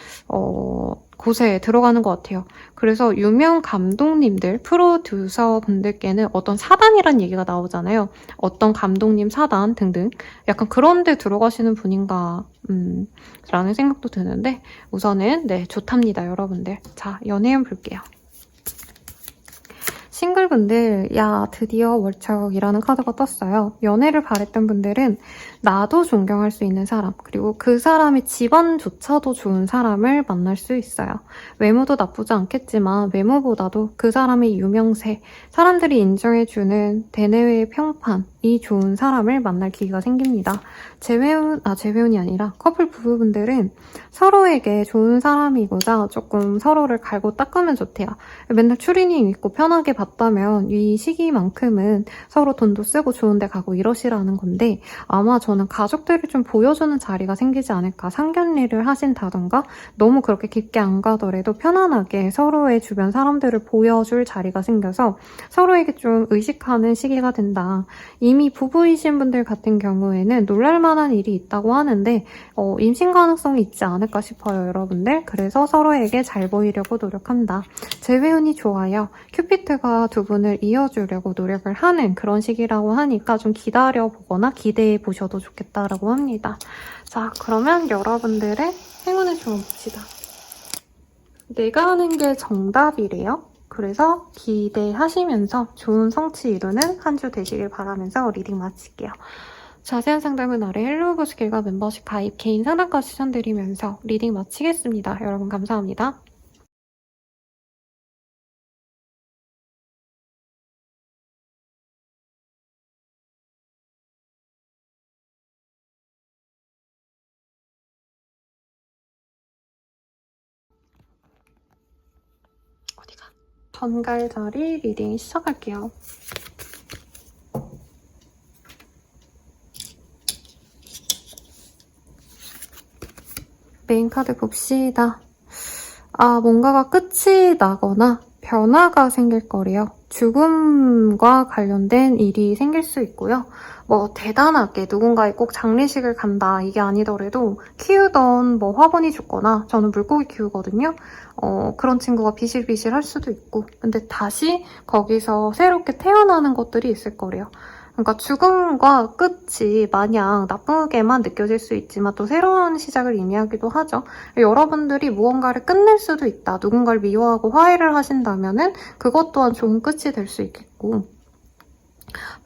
곳에 들어가는 것 같아요. 그래서 유명 감독님들, 프로듀서 분들께는 어떤 사단이란 얘기가 나오잖아요. 어떤 감독님 사단 등등 약간 그런 데 들어가시는 분인가 라는 생각도 드는데, 우선은 네, 좋답니다, 여러분들. 자, 연애운 볼게요. 싱글분들, 야, 드디어 월척이라는 카드가 떴어요. 연애를 바랬던 분들은 나도 존경할 수 있는 사람, 그리고 그 사람의 집안조차도 좋은 사람을 만날 수 있어요. 외모도 나쁘지 않겠지만 외모보다도 그 사람의 유명세, 사람들이 인정해주는 대내외의 평판이 좋은 사람을 만날 기회가 생깁니다. 재회운이 아니라 커플 부부분들은 서로에게 좋은 사람이고자 조금 서로를 갈고 닦으면 좋대요. 맨날 추리닝 입고 편하게 봤다면 이 시기만큼은 서로 돈도 쓰고 좋은 데 가고 이러시라는 건데, 아마 저는 가족들을 좀 보여주는 자리가 생기지 않을까. 상견례를 하신다던가 너무 그렇게 깊게 안 가더라도 편안하게 서로의 주변 사람들을 보여줄 자리가 생겨서 서로에게 좀 의식하는 시기가 된다. 이미 부부이신 분들 같은 경우에는 놀랄만한 일이 있다고 하는데 임신 가능성이 있지 않을까 싶어요, 여러분들. 그래서 서로에게 잘 보이려고 노력한다. 재회운이 좋아요. 큐피트가 두 분을 이어주려고 노력을 하는 그런 시기라고 하니까 좀 기다려보거나 기대해 보셔도 좋겠다라고 합니다. 자, 그러면 여러분들의 행운을 좀 봅시다. 내가 하는 게 정답이래요. 그래서 기대하시면서 좋은 성취 이루는 한 주 되시길 바라면서 리딩 마칠게요. 자세한 상담은 아래 헬로우보스길과 멤버십 가입, 개인 상담까지 추천드리면서 리딩 마치겠습니다. 여러분 감사합니다. 전갈자리 리딩 시작할게요. 메인 카드 봅시다. 뭔가가 끝이 나거나 변화가 생길 거래요. 죽음과 관련된 일이 생길 수 있고요. 대단하게 누군가의 꼭 장례식을 간다 이게 아니더라도 키우던 화분이 죽거나, 저는 물고기 키우거든요. 그런 친구가 비실비실 할 수도 있고, 근데 다시 거기서 새롭게 태어나는 것들이 있을 거래요. 그러니까 죽음과 끝이 마냥 나쁘게만 느껴질 수 있지만 또 새로운 시작을 의미하기도 하죠. 여러분들이 무언가를 끝낼 수도 있다. 누군가를 미워하고 화해를 하신다면은 그것 또한 좋은 끝이 될 수 있겠고,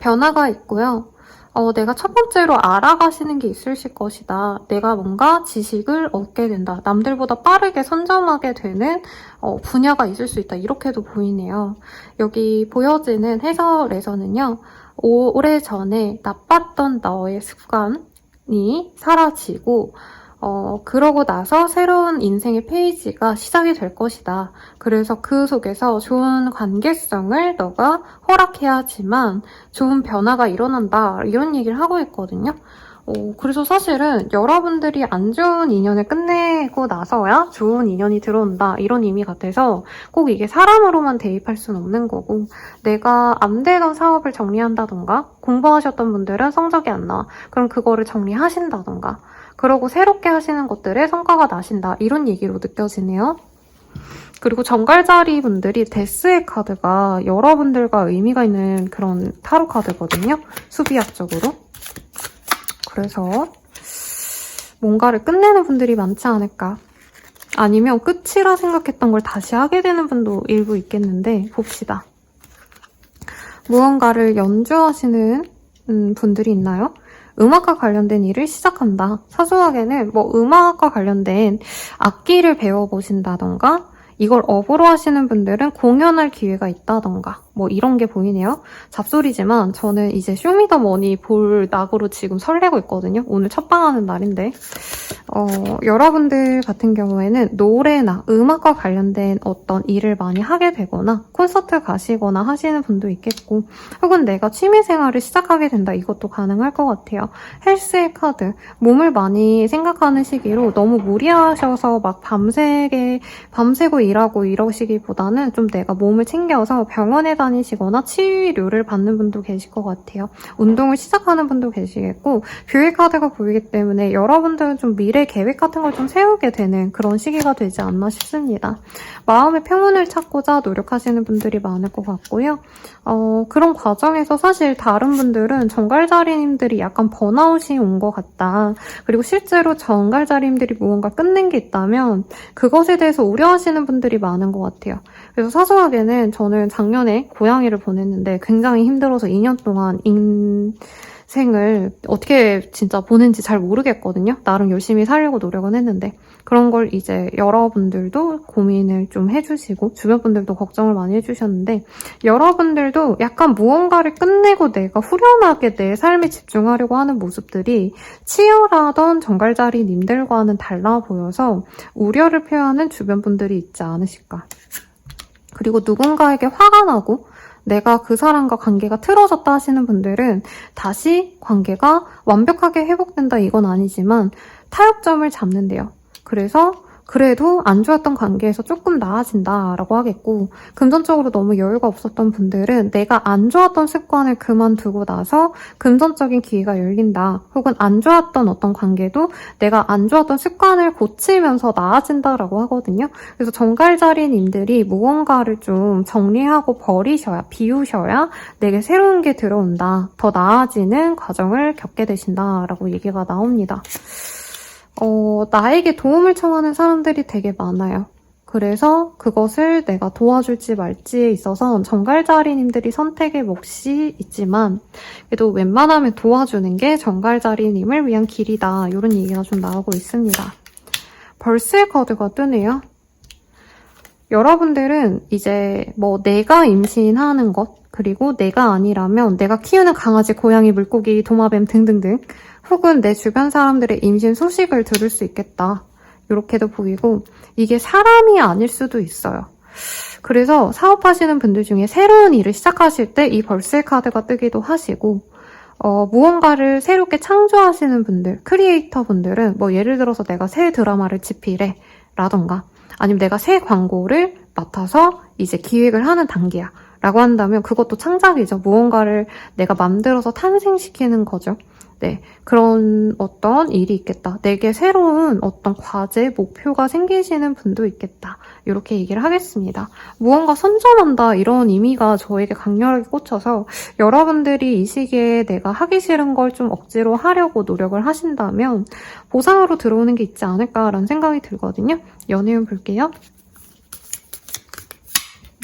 변화가 있고요. 내가 첫 번째로 알아가시는 게 있으실 것이다. 내가 뭔가 지식을 얻게 된다. 남들보다 빠르게 선점하게 되는 분야가 있을 수 있다. 이렇게도 보이네요. 여기 보여지는 해설에서는요. 오래전에 나빴던 너의 습관이 사라지고 그러고 나서 새로운 인생의 페이지가 시작이 될 것이다. 그래서 그 속에서 좋은 관계성을 너가 허락해야지만 좋은 변화가 일어난다. 이런 얘기를 하고 있거든요. 그래서 사실은 여러분들이 안 좋은 인연을 끝내고 나서야 좋은 인연이 들어온다. 이런 의미 같아서 꼭 이게 사람으로만 대입할 수는 없는 거고, 내가 안 되던 사업을 정리한다던가, 공부하셨던 분들은 성적이 안 나와. 그럼 그거를 정리하신다던가, 그러고 새롭게 하시는 것들에 성과가 나신다. 이런 얘기로 느껴지네요. 그리고 정갈자리 분들이 데스의 카드가 여러분들과 의미가 있는 그런 타로 카드거든요. 수비학적으로. 그래서 뭔가를 끝내는 분들이 많지 않을까. 아니면 끝이라 생각했던 걸 다시 하게 되는 분도 일부 있겠는데, 봅시다. 무언가를 연주하시는 분들이 있나요? 음악과 관련된 일을 시작한다. 사소하게는 음악과 관련된 악기를 배워보신다던가, 이걸 업으로 하시는 분들은 공연할 기회가 있다던가, 이런 게 보이네요. 잡소리지만 저는 이제 쇼미더머니 볼 낙으로 지금 설레고 있거든요. 오늘 첫방하는 날인데. 여러분들 같은 경우에는 노래나 음악과 관련된 어떤 일을 많이 하게 되거나 콘서트 가시거나 하시는 분도 있겠고, 혹은 내가 취미생활을 시작하게 된다. 이것도 가능할 것 같아요. 헬스의 카드. 몸을 많이 생각하는 시기로 너무 무리하셔서 밤새고 일하고 이러시기보다는 좀 내가 몸을 챙겨서 병원에 다니시거나 치료를 받는 분도 계실 것 같아요. 운동을 시작하는 분도 계시겠고, 뷰의 카드가 보이기 때문에 여러분들은 좀 미래 계획 같은 걸 좀 세우게 되는 그런 시기가 되지 않나 싶습니다. 마음의 평온을 찾고자 노력하시는 분들이 많을 것 같고요. 그런 과정에서 사실 다른 분들은 정갈자리님들이 약간 번아웃이 온 것 같다. 그리고 실제로 정갈자리님들이 무언가 끝낸 게 있다면 그것에 대해서 우려하시는 분들이 많은 것 같아요. 그래서 사소하게는 저는 작년에 고양이를 보냈는데 굉장히 힘들어서 2년 동안 인생을 어떻게 진짜 보낸지 잘 모르겠거든요. 나름 열심히 살려고 노력은 했는데, 그런 걸 이제 여러분들도 고민을 좀 해주시고 주변 분들도 걱정을 많이 해주셨는데, 여러분들도 약간 무언가를 끝내고 내가 후련하게 내 삶에 집중하려고 하는 모습들이 치열하던 정갈자리님들과는 달라 보여서 우려를 표하는 주변 분들이 있지 않으실까. 그리고 누군가에게 화가 나고 내가 그 사람과 관계가 틀어졌다 하시는 분들은 다시 관계가 완벽하게 회복된다 이건 아니지만 타협점을 잡는데요. 그래서 그래도 안 좋았던 관계에서 조금 나아진다라고 하겠고, 금전적으로 너무 여유가 없었던 분들은 내가 안 좋았던 습관을 그만두고 나서 금전적인 기회가 열린다. 혹은 안 좋았던 어떤 관계도 내가 안 좋았던 습관을 고치면서 나아진다라고 하거든요. 그래서 정갈자리님들이 무언가를 좀 정리하고 버리셔야, 비우셔야 내게 새로운 게 들어온다. 더 나아지는 과정을 겪게 되신다라고 얘기가 나옵니다. 나에게 도움을 청하는 사람들이 되게 많아요. 그래서 그것을 내가 도와줄지 말지에 있어서 정갈자리님들이 선택의 몫이 있지만, 그래도 웬만하면 도와주는 게 정갈자리님을 위한 길이다. 이런 얘기가 좀 나오고 있습니다. 벌스의 카드가 뜨네요. 여러분들은 이제 내가 임신하는 것, 그리고 내가 아니라면 내가 키우는 강아지, 고양이, 물고기, 도마뱀 등등등, 혹은 내 주변 사람들의 임신 소식을 들을 수 있겠다. 이렇게도 보이고, 이게 사람이 아닐 수도 있어요. 그래서 사업하시는 분들 중에 새로운 일을 시작하실 때 이 벌스의 카드가 뜨기도 하시고, 무언가를 새롭게 창조하시는 분들, 크리에이터 분들은 뭐 예를 들어서 내가 새 드라마를 집필해 라던가 아니면 내가 새 광고를 맡아서 이제 기획을 하는 단계야 라고 한다면 그것도 창작이죠. 무언가를 내가 만들어서 탄생시키는 거죠. 네, 그런 어떤 일이 있겠다. 내게 새로운 어떤 과제, 목표가 생기시는 분도 있겠다. 이렇게 얘기를 하겠습니다. 무언가 선점한다 이런 의미가 저에게 강렬하게 꽂혀서 여러분들이 이 시기에 내가 하기 싫은 걸 좀 억지로 하려고 노력을 하신다면 보상으로 들어오는 게 있지 않을까라는 생각이 들거든요. 연애운 볼게요.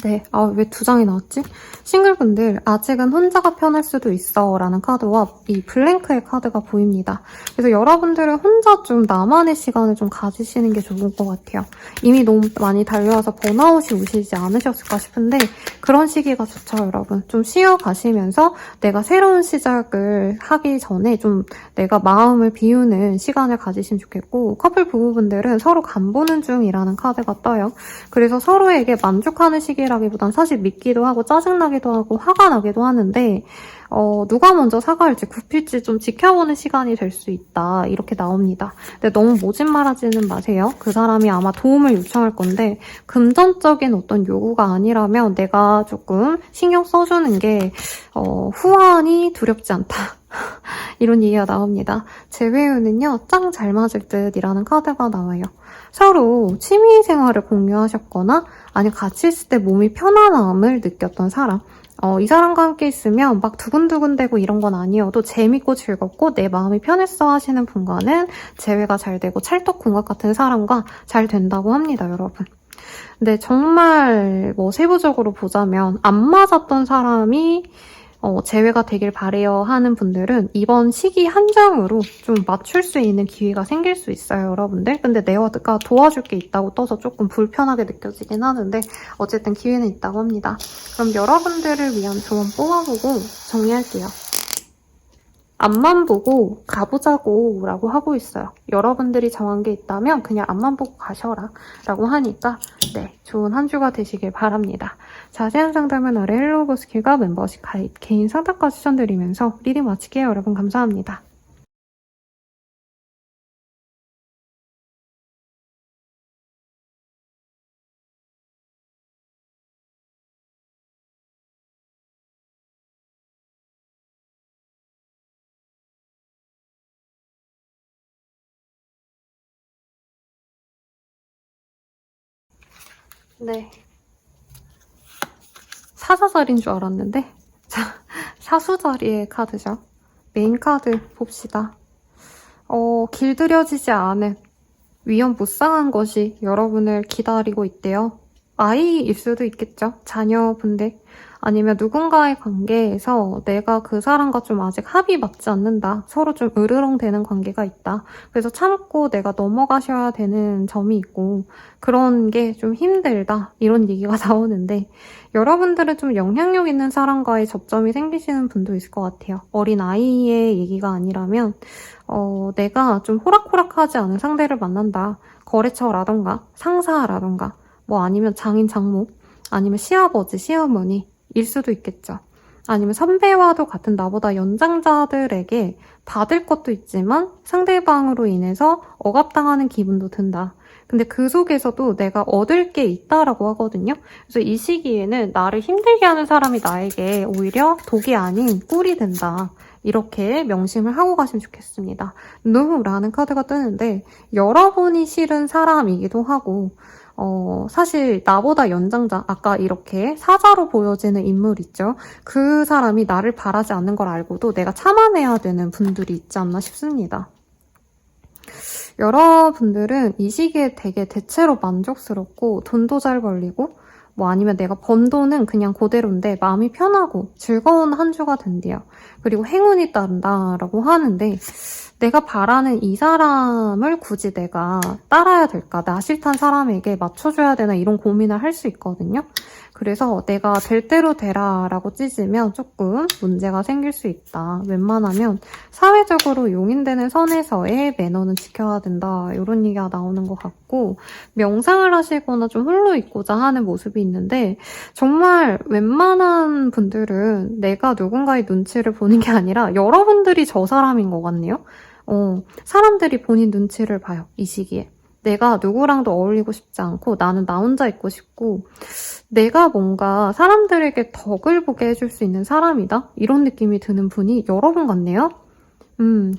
네, 왜 두 장이 나왔지? 싱글분들 아직은 혼자가 편할 수도 있어 라는 카드와 이 블랭크의 카드가 보입니다. 그래서 여러분들은 혼자 좀 나만의 시간을 좀 가지시는 게 좋을 것 같아요. 이미 너무 많이 달려와서 번아웃이 오시지 않으셨을까 싶은데 그런 시기가 좋죠, 여러분. 좀 쉬어가시면서 내가 새로운 시작을 하기 전에 좀 내가 마음을 비우는 시간을 가지시면 좋겠고 커플 부부분들은 서로 간보는 중이라는 카드가 떠요. 그래서 서로에게 만족하는 시기라기보단 사실 믿기도 하고 짜증나기도 하고 화가 나기도 하는데 누가 먼저 사과할지 굽힐지 좀 지켜보는 시간이 될 수 있다 이렇게 나옵니다. 근데 너무 모진 말하지는 마세요. 그 사람이 아마 도움을 요청할 건데 금전적인 어떤 요구가 아니라면 내가 조금 신경 써주는 게 후환이 두렵지 않다. 이런 얘기가 나옵니다. 재회운은요, 짱 잘 맞을 듯이라는 카드가 나와요. 서로 취미생활을 공유하셨거나 아니면 같이 있을 때 몸이 편안함을 느꼈던 사람, 이 사람과 함께 있으면 막 두근두근대고 이런 건 아니어도 재밌고 즐겁고 내 마음이 편했어 하시는 분과는 재회가 잘 되고 찰떡궁합 같은 사람과 잘 된다고 합니다, 여러분. 근데 정말 뭐 세부적으로 보자면 안 맞았던 사람이 재회가 되길 바래요 하는 분들은 이번 시기 한정으로 좀 맞출 수 있는 기회가 생길 수 있어요, 여러분들. 근데 내가 도와줄 게 있다고 떠서 조금 불편하게 느껴지긴 하는데 어쨌든 기회는 있다고 합니다. 그럼 여러분들을 위한 조언 뽑아보고 정리할게요. 앞만 보고 가보자고 라고 하고 있어요. 여러분들이 정한 게 있다면 그냥 앞만 보고 가셔라 라고 하니까 네, 좋은 한 주가 되시길 바랍니다. 자세한 상담은 아래 헬로우버스킬과 멤버십 가입, 개인 상담까지 추천드리면서 리딩 마칠게요. 여러분 감사합니다. 네. 사사자리인 줄 알았는데 사수자리의 카드죠. 메인 카드 봅시다. 길들여지지 않은 위험무쌍한 것이 여러분을 기다리고 있대요. 아이일 수도 있겠죠. 자녀분들. 아니면 누군가의 관계에서 내가 그 사람과 좀 아직 합이 맞지 않는다. 서로 좀 으르렁대는 관계가 있다. 그래서 참고 내가 넘어가셔야 되는 점이 있고 그런 게 좀 힘들다. 이런 얘기가 나오는데 여러분들은 좀 영향력 있는 사람과의 접점이 생기시는 분도 있을 것 같아요. 어린 아이의 얘기가 아니라면 내가 좀 호락호락하지 않은 상대를 만난다. 거래처라던가 상사라던가 뭐 아니면 장인 장모 아니면 시아버지 시어머니 일 수도 있겠죠. 아니면 선배와도 같은 나보다 연장자들에게 받을 것도 있지만 상대방으로 인해서 억압당하는 기분도 든다. 근데 그 속에서도 내가 얻을 게 있다라고 하거든요. 그래서 이 시기에는 나를 힘들게 하는 사람이 나에게 오히려 독이 아닌 꿀이 된다. 이렇게 명심을 하고 가시면 좋겠습니다. 누라는 카드가 뜨는데 여러분이 싫은 사람이기도 하고 사실 나보다 연장자, 아까 이렇게 사자로 보여지는 인물 있죠? 그 사람이 나를 바라지 않는 걸 알고도 내가 참아내야 되는 분들이 있지 않나 싶습니다. 여러분들은 이 시기에 되게 대체로 만족스럽고 돈도 잘 벌리고 뭐 아니면 내가 번 돈은 그냥 그대로인데 마음이 편하고 즐거운 한 주가 된대요. 그리고 행운이 따른다라고 하는데 내가 바라는 이 사람을 굳이 내가 따라야 될까? 나 싫다는 사람에게 맞춰줘야 되나? 이런 고민을 할 수 있거든요. 그래서 내가 될 대로 되라 라고 찢으면 조금 문제가 생길 수 있다. 웬만하면 사회적으로 용인되는 선에서의 매너는 지켜야 된다. 이런 얘기가 나오는 것 같고, 명상을 하시거나 좀 홀로 있고자 하는 모습이 있는데, 정말 웬만한 분들은 내가 누군가의 눈치를 보는 게 아니라 여러분들이 저 사람인 것 같네요. 사람들이 본인 눈치를 봐요. 이 시기에. 내가 누구랑도 어울리고 싶지 않고 나는 나 혼자 있고 싶고 내가 뭔가 사람들에게 덕을 보게 해줄 수 있는 사람이다? 이런 느낌이 드는 분이 여러분 같네요.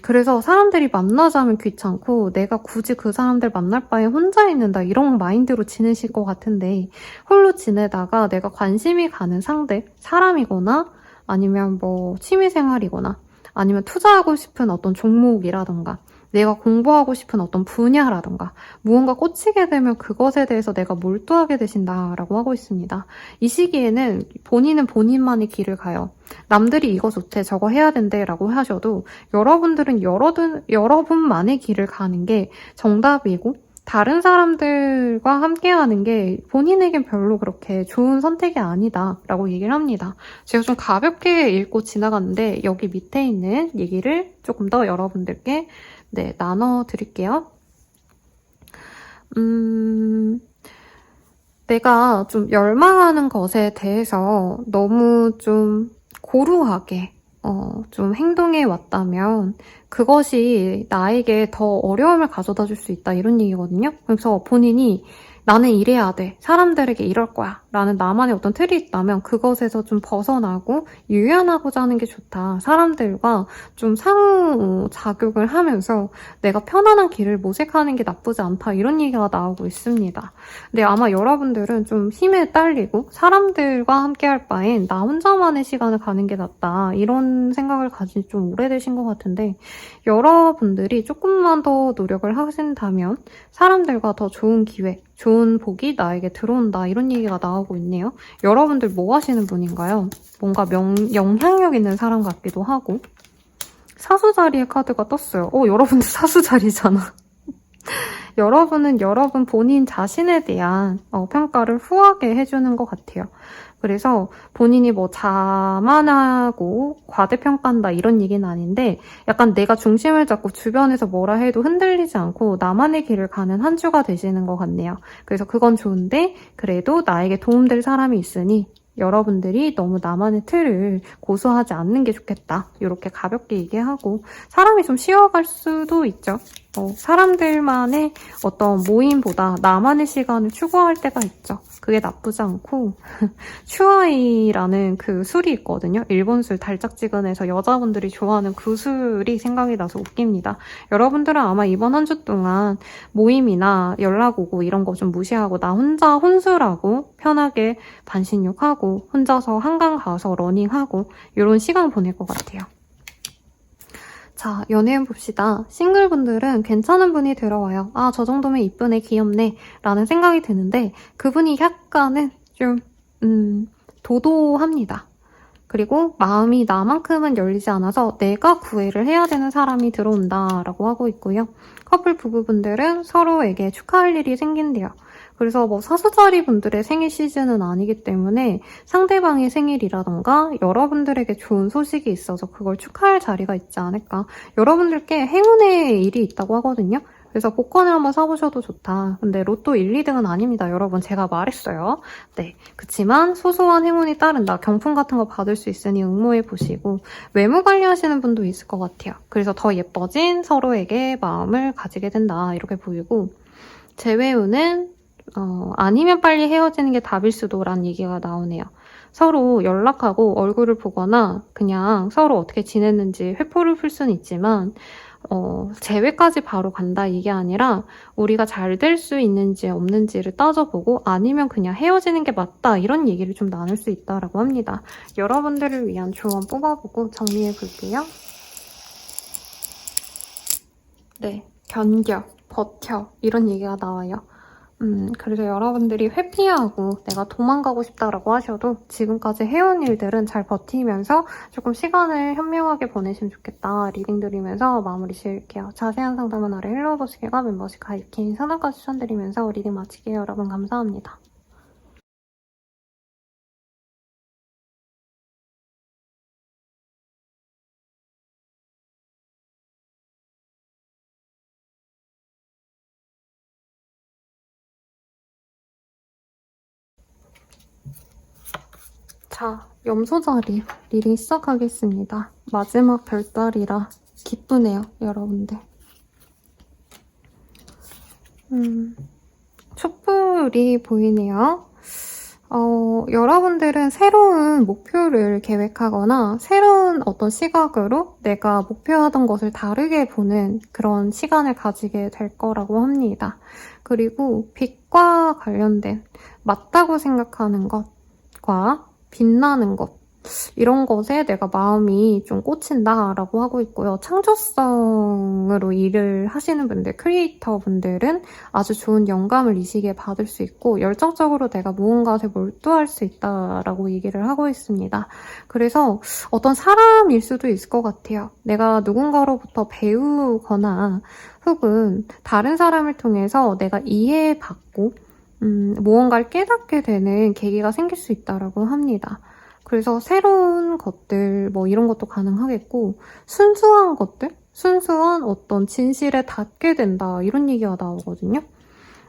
그래서 사람들이 만나자면 귀찮고 내가 굳이 그 사람들 만날 바에 혼자 있는다 이런 마인드로 지내실 것 같은데 홀로 지내다가 내가 관심이 가는 상대, 사람이거나 아니면 뭐 취미생활이거나 아니면 투자하고 싶은 어떤 종목이라던가 내가 공부하고 싶은 어떤 분야라던가 무언가 꽂히게 되면 그것에 대해서 내가 몰두하게 되신다라고 하고 있습니다. 이 시기에는 본인은 본인만의 길을 가요. 남들이 이거 좋대 저거 해야 된대 라고 하셔도 여러분들은 여러분만의 길을 가는 게 정답이고 다른 사람들과 함께하는 게 본인에겐 별로 그렇게 좋은 선택이 아니다 라고 얘기를 합니다. 제가 좀 가볍게 읽고 지나갔는데 여기 밑에 있는 얘기를 조금 더 여러분들께 나눠드릴게요. 내가 좀 열망하는 것에 대해서 너무 좀 고루하게 좀 행동해 왔다면 그것이 나에게 더 어려움을 가져다 줄 수 있다 이런 얘기거든요. 그래서 본인이 나는 이래야 돼. 사람들에게 이럴 거야. 라는 나만의 어떤 틀이 있다면 그것에서 좀 벗어나고 유연하고자 하는 게 좋다. 사람들과 좀 상호작용을 하면서 내가 편안한 길을 모색하는 게 나쁘지 않다. 이런 얘기가 나오고 있습니다. 근데 아마 여러분들은 좀 힘에 딸리고 사람들과 함께 할 바엔 나 혼자만의 시간을 가는 게 낫다. 이런 생각을 가진 지 좀 오래되신 것 같은데 여러분들이 조금만 더 노력을 하신다면 사람들과 더 좋은 기회, 좋은 복이 나에게 들어온다 이런 얘기가 나오고 있네요. 여러분들 뭐 하시는 분인가요? 뭔가 영향력 있는 사람 같기도 하고 사수자리의 카드가 떴어요. 여러분들 사수자리잖아. 여러분은 여러분 본인 자신에 대한 평가를 후하게 해주는 것 같아요. 그래서 본인이 뭐 자만하고 과대평가한다 이런 얘기는 아닌데 약간 내가 중심을 잡고 주변에서 뭐라 해도 흔들리지 않고 나만의 길을 가는 한 주가 되시는 것 같네요. 그래서 그건 좋은데 그래도 나에게 도움될 사람이 있으니 여러분들이 너무 나만의 틀을 고수하지 않는 게 좋겠다. 이렇게 가볍게 얘기하고 사람이 좀 쉬어갈 수도 있죠. 사람들만의 어떤 모임보다 나만의 시간을 추구할 때가 있죠. 그게 나쁘지 않고 츄아이라는 그 술이 있거든요. 일본 술 달짝지근해서 여자분들이 좋아하는 그 술이 생각이 나서 웃깁니다. 여러분들은 아마 이번 한 주 동안 모임이나 연락 오고 이런 거 좀 무시하고 나 혼자 혼술하고 편하게 반신욕하고 혼자서 한강 가서 러닝하고 이런 시간 보낼 것 같아요. 자, 연애해봅시다. 싱글분들은 괜찮은 분이 들어와요. 아, 저 정도면 이쁘네, 귀엽네 라는 생각이 드는데 그분이 약간은 좀 도도합니다. 그리고 마음이 나만큼은 열리지 않아서 내가 구애를 해야 되는 사람이 들어온다 라고 하고 있고요. 커플 부부분들은 서로에게 축하할 일이 생긴대요. 그래서 뭐 사수자리 분들의 생일 시즌은 아니기 때문에 상대방의 생일이라던가 여러분들에게 좋은 소식이 있어서 그걸 축하할 자리가 있지 않을까. 여러분들께 행운의 일이 있다고 하거든요. 그래서 복권을 한번 사보셔도 좋다. 근데 로또 1, 2등은 아닙니다. 여러분 제가 말했어요. 네, 그치만 소소한 행운이 따른다. 경품 같은 거 받을 수 있으니 응모해보시고 외모 관리하시는 분도 있을 것 같아요. 그래서 더 예뻐진 서로에게 마음을 가지게 된다. 이렇게 보이고 재회운은 아니면 빨리 헤어지는 게 답일 수도라는 얘기가 나오네요. 서로 연락하고 얼굴을 보거나 그냥 서로 어떻게 지냈는지 회포를 풀 수는 있지만 재회까지 바로 간다 이게 아니라 우리가 잘 될 수 있는지 없는지를 따져보고 아니면 그냥 헤어지는 게 맞다 이런 얘기를 좀 나눌 수 있다라고 합니다. 여러분들을 위한 조언 뽑아보고 정리해볼게요. 네, 견뎌, 버텨 이런 얘기가 나와요. 그래서 여러분들이 회피하고 내가 도망가고 싶다라고 하셔도 지금까지 해온 일들은 잘 버티면서 조금 시간을 현명하게 보내시면 좋겠다. 리딩 드리면서 마무리 지을게요. 자세한 상담은 아래 헬로우버시계가 멤버십 가입킨 상담까지 추천드리면서 리딩 마칠게요. 여러분 감사합니다. 자, 염소자리 리딩 시작하겠습니다. 마지막 별자리라 기쁘네요, 여러분들. 촛불이 보이네요. 여러분들은 새로운 목표를 계획하거나 새로운 어떤 시각으로 내가 목표하던 것을 다르게 보는 그런 시간을 가지게 될 거라고 합니다. 그리고 빛과 관련된 맞다고 생각하는 것과 빛나는 것, 이런 것에 내가 마음이 좀 꽂힌다라고 하고 있고요. 창조성으로 일을 하시는 분들, 크리에이터 분들은 아주 좋은 영감을 이 시기에 받을 수 있고 열정적으로 내가 무언가에 몰두할 수 있다라고 얘기를 하고 있습니다. 그래서 어떤 사람일 수도 있을 것 같아요. 내가 누군가로부터 배우거나 혹은 다른 사람을 통해서 내가 이해받고 무언가를 깨닫게 되는 계기가 생길 수 있다라고 합니다. 그래서 새로운 것들, 뭐 이런 것도 가능하겠고, 순수한 것들? 순수한 어떤 진실에 닿게 된다, 이런 얘기가 나오거든요.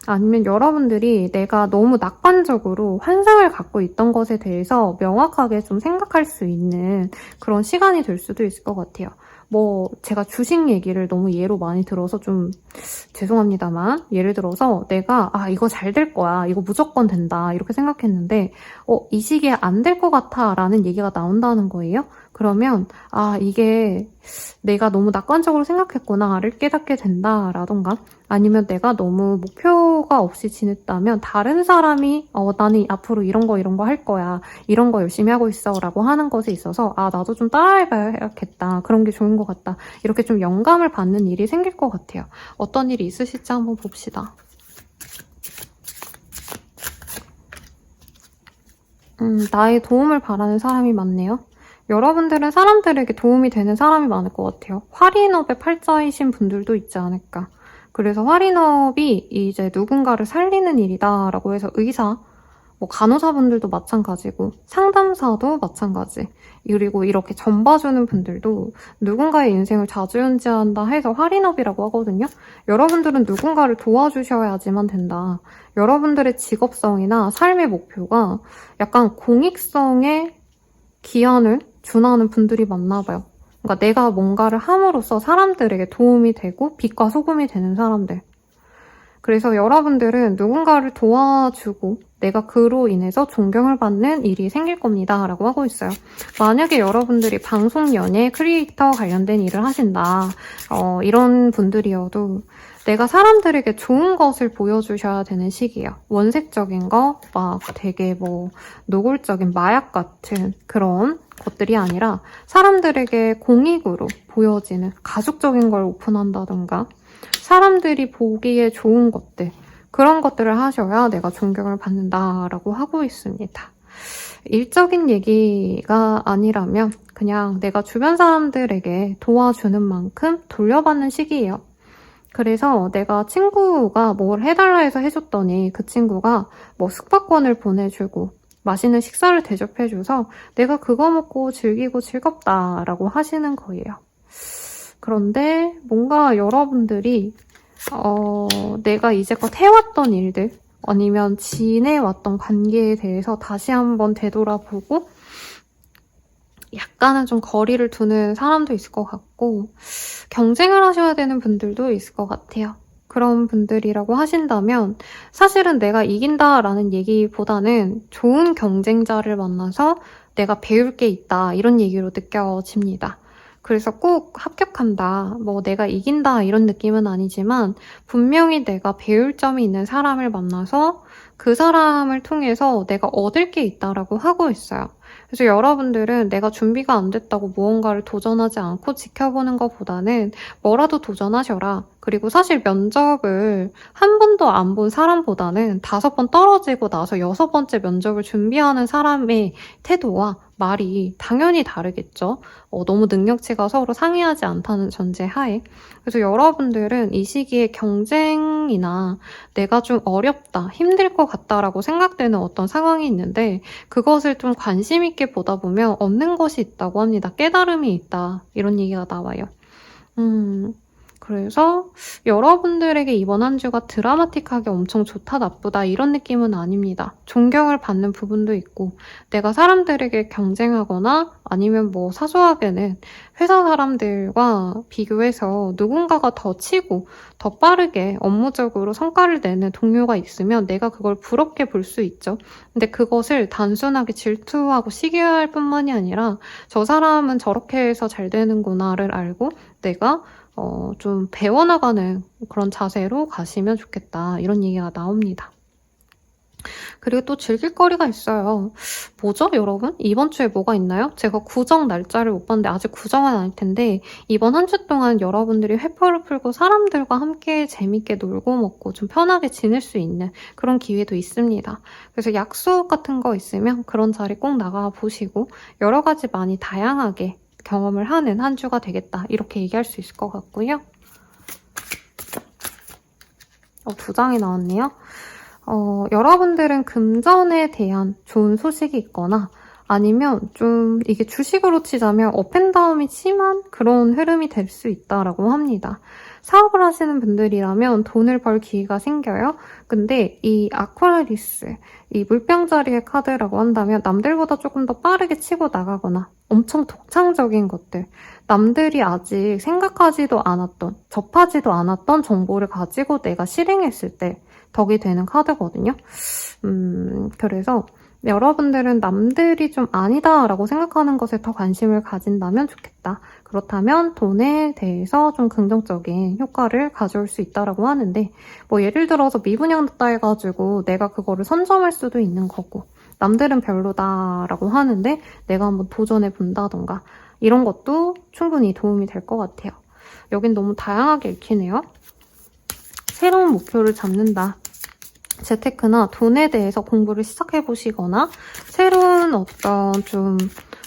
아니면 여러분들이 내가 너무 낙관적으로 환상을 갖고 있던 것에 대해서 명확하게 좀 생각할 수 있는 그런 시간이 될 수도 있을 것 같아요. 뭐 제가 주식 얘기를 너무 예로 많이 들어서 좀 죄송합니다만, 예를 들어서 내가 이거 잘 될 거야, 이거 무조건 된다 이렇게 생각했는데 이 시기에 안 될 것 같아 라는 얘기가 나온다는 거예요. 그러면 이게 내가 너무 낙관적으로 생각했구나를 깨닫게 된다라던가, 아니면 내가 너무 목표가 없이 지냈다면 다른 사람이 나는 앞으로 이런 거 할 거야, 이런 거 열심히 하고 있어 라고 하는 것에 있어서 나도 좀 따라해봐야겠다, 그런 게 좋은 것 같다, 이렇게 좀 영감을 받는 일이 생길 것 같아요. 어떤 일이 있으실지 한번 봅시다. 나의 도움을 바라는 사람이 많네요. 여러분들은 사람들에게 도움이 되는 사람이 많을 것 같아요. 활인업의 팔자이신 분들도 있지 않을까. 그래서 활인업이 이제 누군가를 살리는 일이다라고 해서 의사, 뭐 간호사분들도 마찬가지고 상담사도 마찬가지, 그리고 이렇게 전 봐주는 분들도 누군가의 인생을 좌지우지한다 해서 활인업이라고 하거든요. 여러분들은 누군가를 도와주셔야지만 된다. 여러분들의 직업성이나 삶의 목표가 약간 공익성의 기한을 준하는 분들이 많나 봐요. 그러니까 내가 뭔가를 함으로써 사람들에게 도움이 되고 빛과 소금이 되는 사람들. 그래서 여러분들은 누군가를 도와주고 내가 그로 인해서 존경을 받는 일이 생길 겁니다 라고 하고 있어요. 만약에 여러분들이 방송, 연예, 크리에이터 관련된 일을 하신다, 이런 분들이어도 내가 사람들에게 좋은 것을 보여주셔야 되는 시기예요. 원색적인 거, 막 되게 뭐 노골적인 마약 같은 그런 것들이 아니라 사람들에게 공익으로 보여지는 가족적인 걸 오픈한다던가 사람들이 보기에 좋은 것들, 그런 것들을 하셔야 내가 존경을 받는다라고 하고 있습니다. 일적인 얘기가 아니라면 그냥 내가 주변 사람들에게 도와주는 만큼 돌려받는 시기예요. 그래서 내가 친구가 뭘 해달라 해서 해줬더니 그 친구가 뭐 숙박권을 보내주고 맛있는 식사를 대접해줘서 내가 그거 먹고 즐기고 즐겁다라고 하시는 거예요. 그런데 뭔가 여러분들이 내가 이제껏 해왔던 일들 아니면 지내왔던 관계에 대해서 다시 한번 되돌아보고 약간은 좀 거리를 두는 사람도 있을 것 같고 경쟁을 하셔야 되는 분들도 있을 것 같아요. 그런 분들이라고 하신다면 사실은 내가 이긴다라는 얘기보다는 좋은 경쟁자를 만나서 내가 배울 게 있다 이런 얘기로 느껴집니다. 그래서 꼭 합격한다, 뭐 내가 이긴다 이런 느낌은 아니지만 분명히 내가 배울 점이 있는 사람을 만나서 그 사람을 통해서 내가 얻을 게 있다라고 하고 있어요. 그래서 여러분들은 내가 준비가 안 됐다고 무언가를 도전하지 않고 지켜보는 것보다는 뭐라도 도전하셔라. 그리고 사실 면접을 한 번도 안 본 사람보다는 5번 떨어지고 나서 6번째 면접을 준비하는 사람의 태도와 말이 당연히 다르겠죠. 너무 능력치가 서로 상이하지 않다는 전제 하에. 그래서 여러분들은 이 시기에 경쟁이나 내가 좀 어렵다, 힘들 것 같다라고 생각되는 어떤 상황이 있는데 그것을 좀 관심 있게 보다 보면 얻는 것이 있다고 합니다. 깨달음이 있다. 이런 얘기가 나와요. 그래서 여러분들에게 이번 한 주가 드라마틱하게 엄청 좋다 나쁘다 이런 느낌은 아닙니다. 존경을 받는 부분도 있고 내가 사람들에게 경쟁하거나 아니면 뭐 사소하게는 회사 사람들과 비교해서 누군가가 더 치고 더 빠르게 업무적으로 성과를 내는 동료가 있으면 내가 그걸 부럽게 볼 수 있죠. 근데 그것을 단순하게 질투하고 시기할 뿐만이 아니라 저 사람은 저렇게 해서 잘 되는구나를 알고 내가 좀 배워나가는 그런 자세로 가시면 좋겠다. 이런 얘기가 나옵니다. 그리고 또 즐길 거리가 있어요. 뭐죠, 여러분? 이번 주에 뭐가 있나요? 제가 구정 날짜를 못 봤는데 아직 구정은 아닐 텐데 이번 한 주 동안 여러분들이 회포를 풀고 사람들과 함께 재밌게 놀고 먹고 좀 편하게 지낼 수 있는 그런 기회도 있습니다. 그래서 약속 같은 거 있으면 그런 자리 꼭 나가 보시고 여러 가지 많이 다양하게 경험을 하는 한 주가 되겠다. 이렇게 얘기할 수 있을 것 같고요. 2장이 나왔네요. 여러분들은 금전에 대한 좋은 소식이 있거나 아니면 좀 이게 주식으로 치자면 업앤다운이 심한 그런 흐름이 될 수 있다라고 합니다. 사업을 하시는 분들이라면 돈을 벌 기회가 생겨요. 근데 이 아쿠아리스, 이 물병자리의 카드라고 한다면 남들보다 조금 더 빠르게 치고 나가거나 엄청 독창적인 것들, 남들이 아직 생각하지도 않았던, 접하지도 않았던 정보를 가지고 내가 실행했을 때 덕이 되는 카드거든요. 그래서 여러분들은 남들이 좀 아니다라고 생각하는 것에 더 관심을 가진다면 좋겠다. 그렇다면 돈에 대해서 좀 긍정적인 효과를 가져올 수 있다라고 하는데 뭐 예를 들어서 미분양됐다 해가지고 내가 그거를 선점할 수도 있는 거고 남들은 별로다라고 하는데 내가 한번 도전해 본다던가 이런 것도 충분히 도움이 될 것 같아요. 여긴 너무 다양하게 읽히네요. 새로운 목표를 잡는다. 재테크나 돈에 대해서 공부를 시작해보시거나 새로운 어떤 좀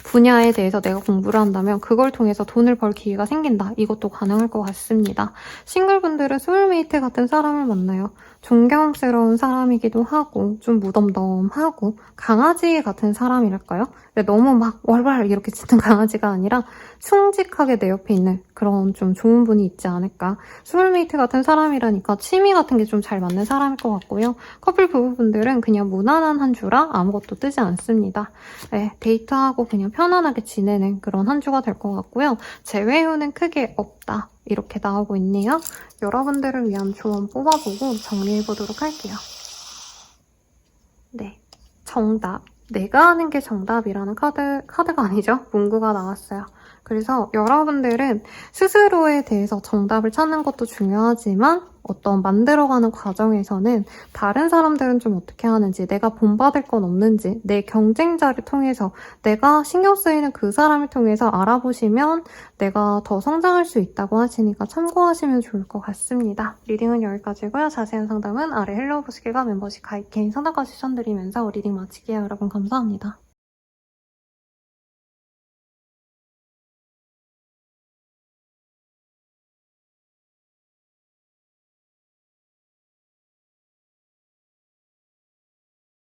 분야에 대해서 내가 공부를 한다면 그걸 통해서 돈을 벌 기회가 생긴다. 이것도 가능할 것 같습니다. 싱글분들은 소울메이트 같은 사람을 만나요. 존경스러운 사람이기도 하고 좀 무덤덤하고 강아지 같은 사람이랄까요? 근데 너무 막 월발 이렇게 짖는 강아지가 아니라 충직하게 내 옆에 있는 그런 좀 좋은 분이 있지 않을까. 소울메이트 같은 사람이라니까 취미 같은 게 좀 잘 맞는 사람일 것 같고요. 커플 부부분들은 그냥 무난한 한 주라 아무것도 뜨지 않습니다. 네, 데이트하고 그냥 편안하게 지내는 그런 한 주가 될 것 같고요. 재회후는 크게 없다. 이렇게 나오고 있네요. 여러분들을 위한 조언 뽑아보고 정리해보도록 할게요. 네, 정답. 내가 하는 게 정답이라는 카드가 아니죠. 문구가 나왔어요. 그래서 여러분들은 스스로에 대해서 정답을 찾는 것도 중요하지만 어떤 만들어가는 과정에서는 다른 사람들은 좀 어떻게 하는지, 내가 본받을 건 없는지, 내 경쟁자를 통해서 내가 신경 쓰이는 그 사람을 통해서 알아보시면 내가 더 성장할 수 있다고 하시니까 참고하시면 좋을 것 같습니다. 리딩은 여기까지고요. 자세한 상담은 아래 헬로우 보스길과 멤버십 가입 개인 상담까지 추천드리면서 리딩 마칠게요. 여러분 감사합니다.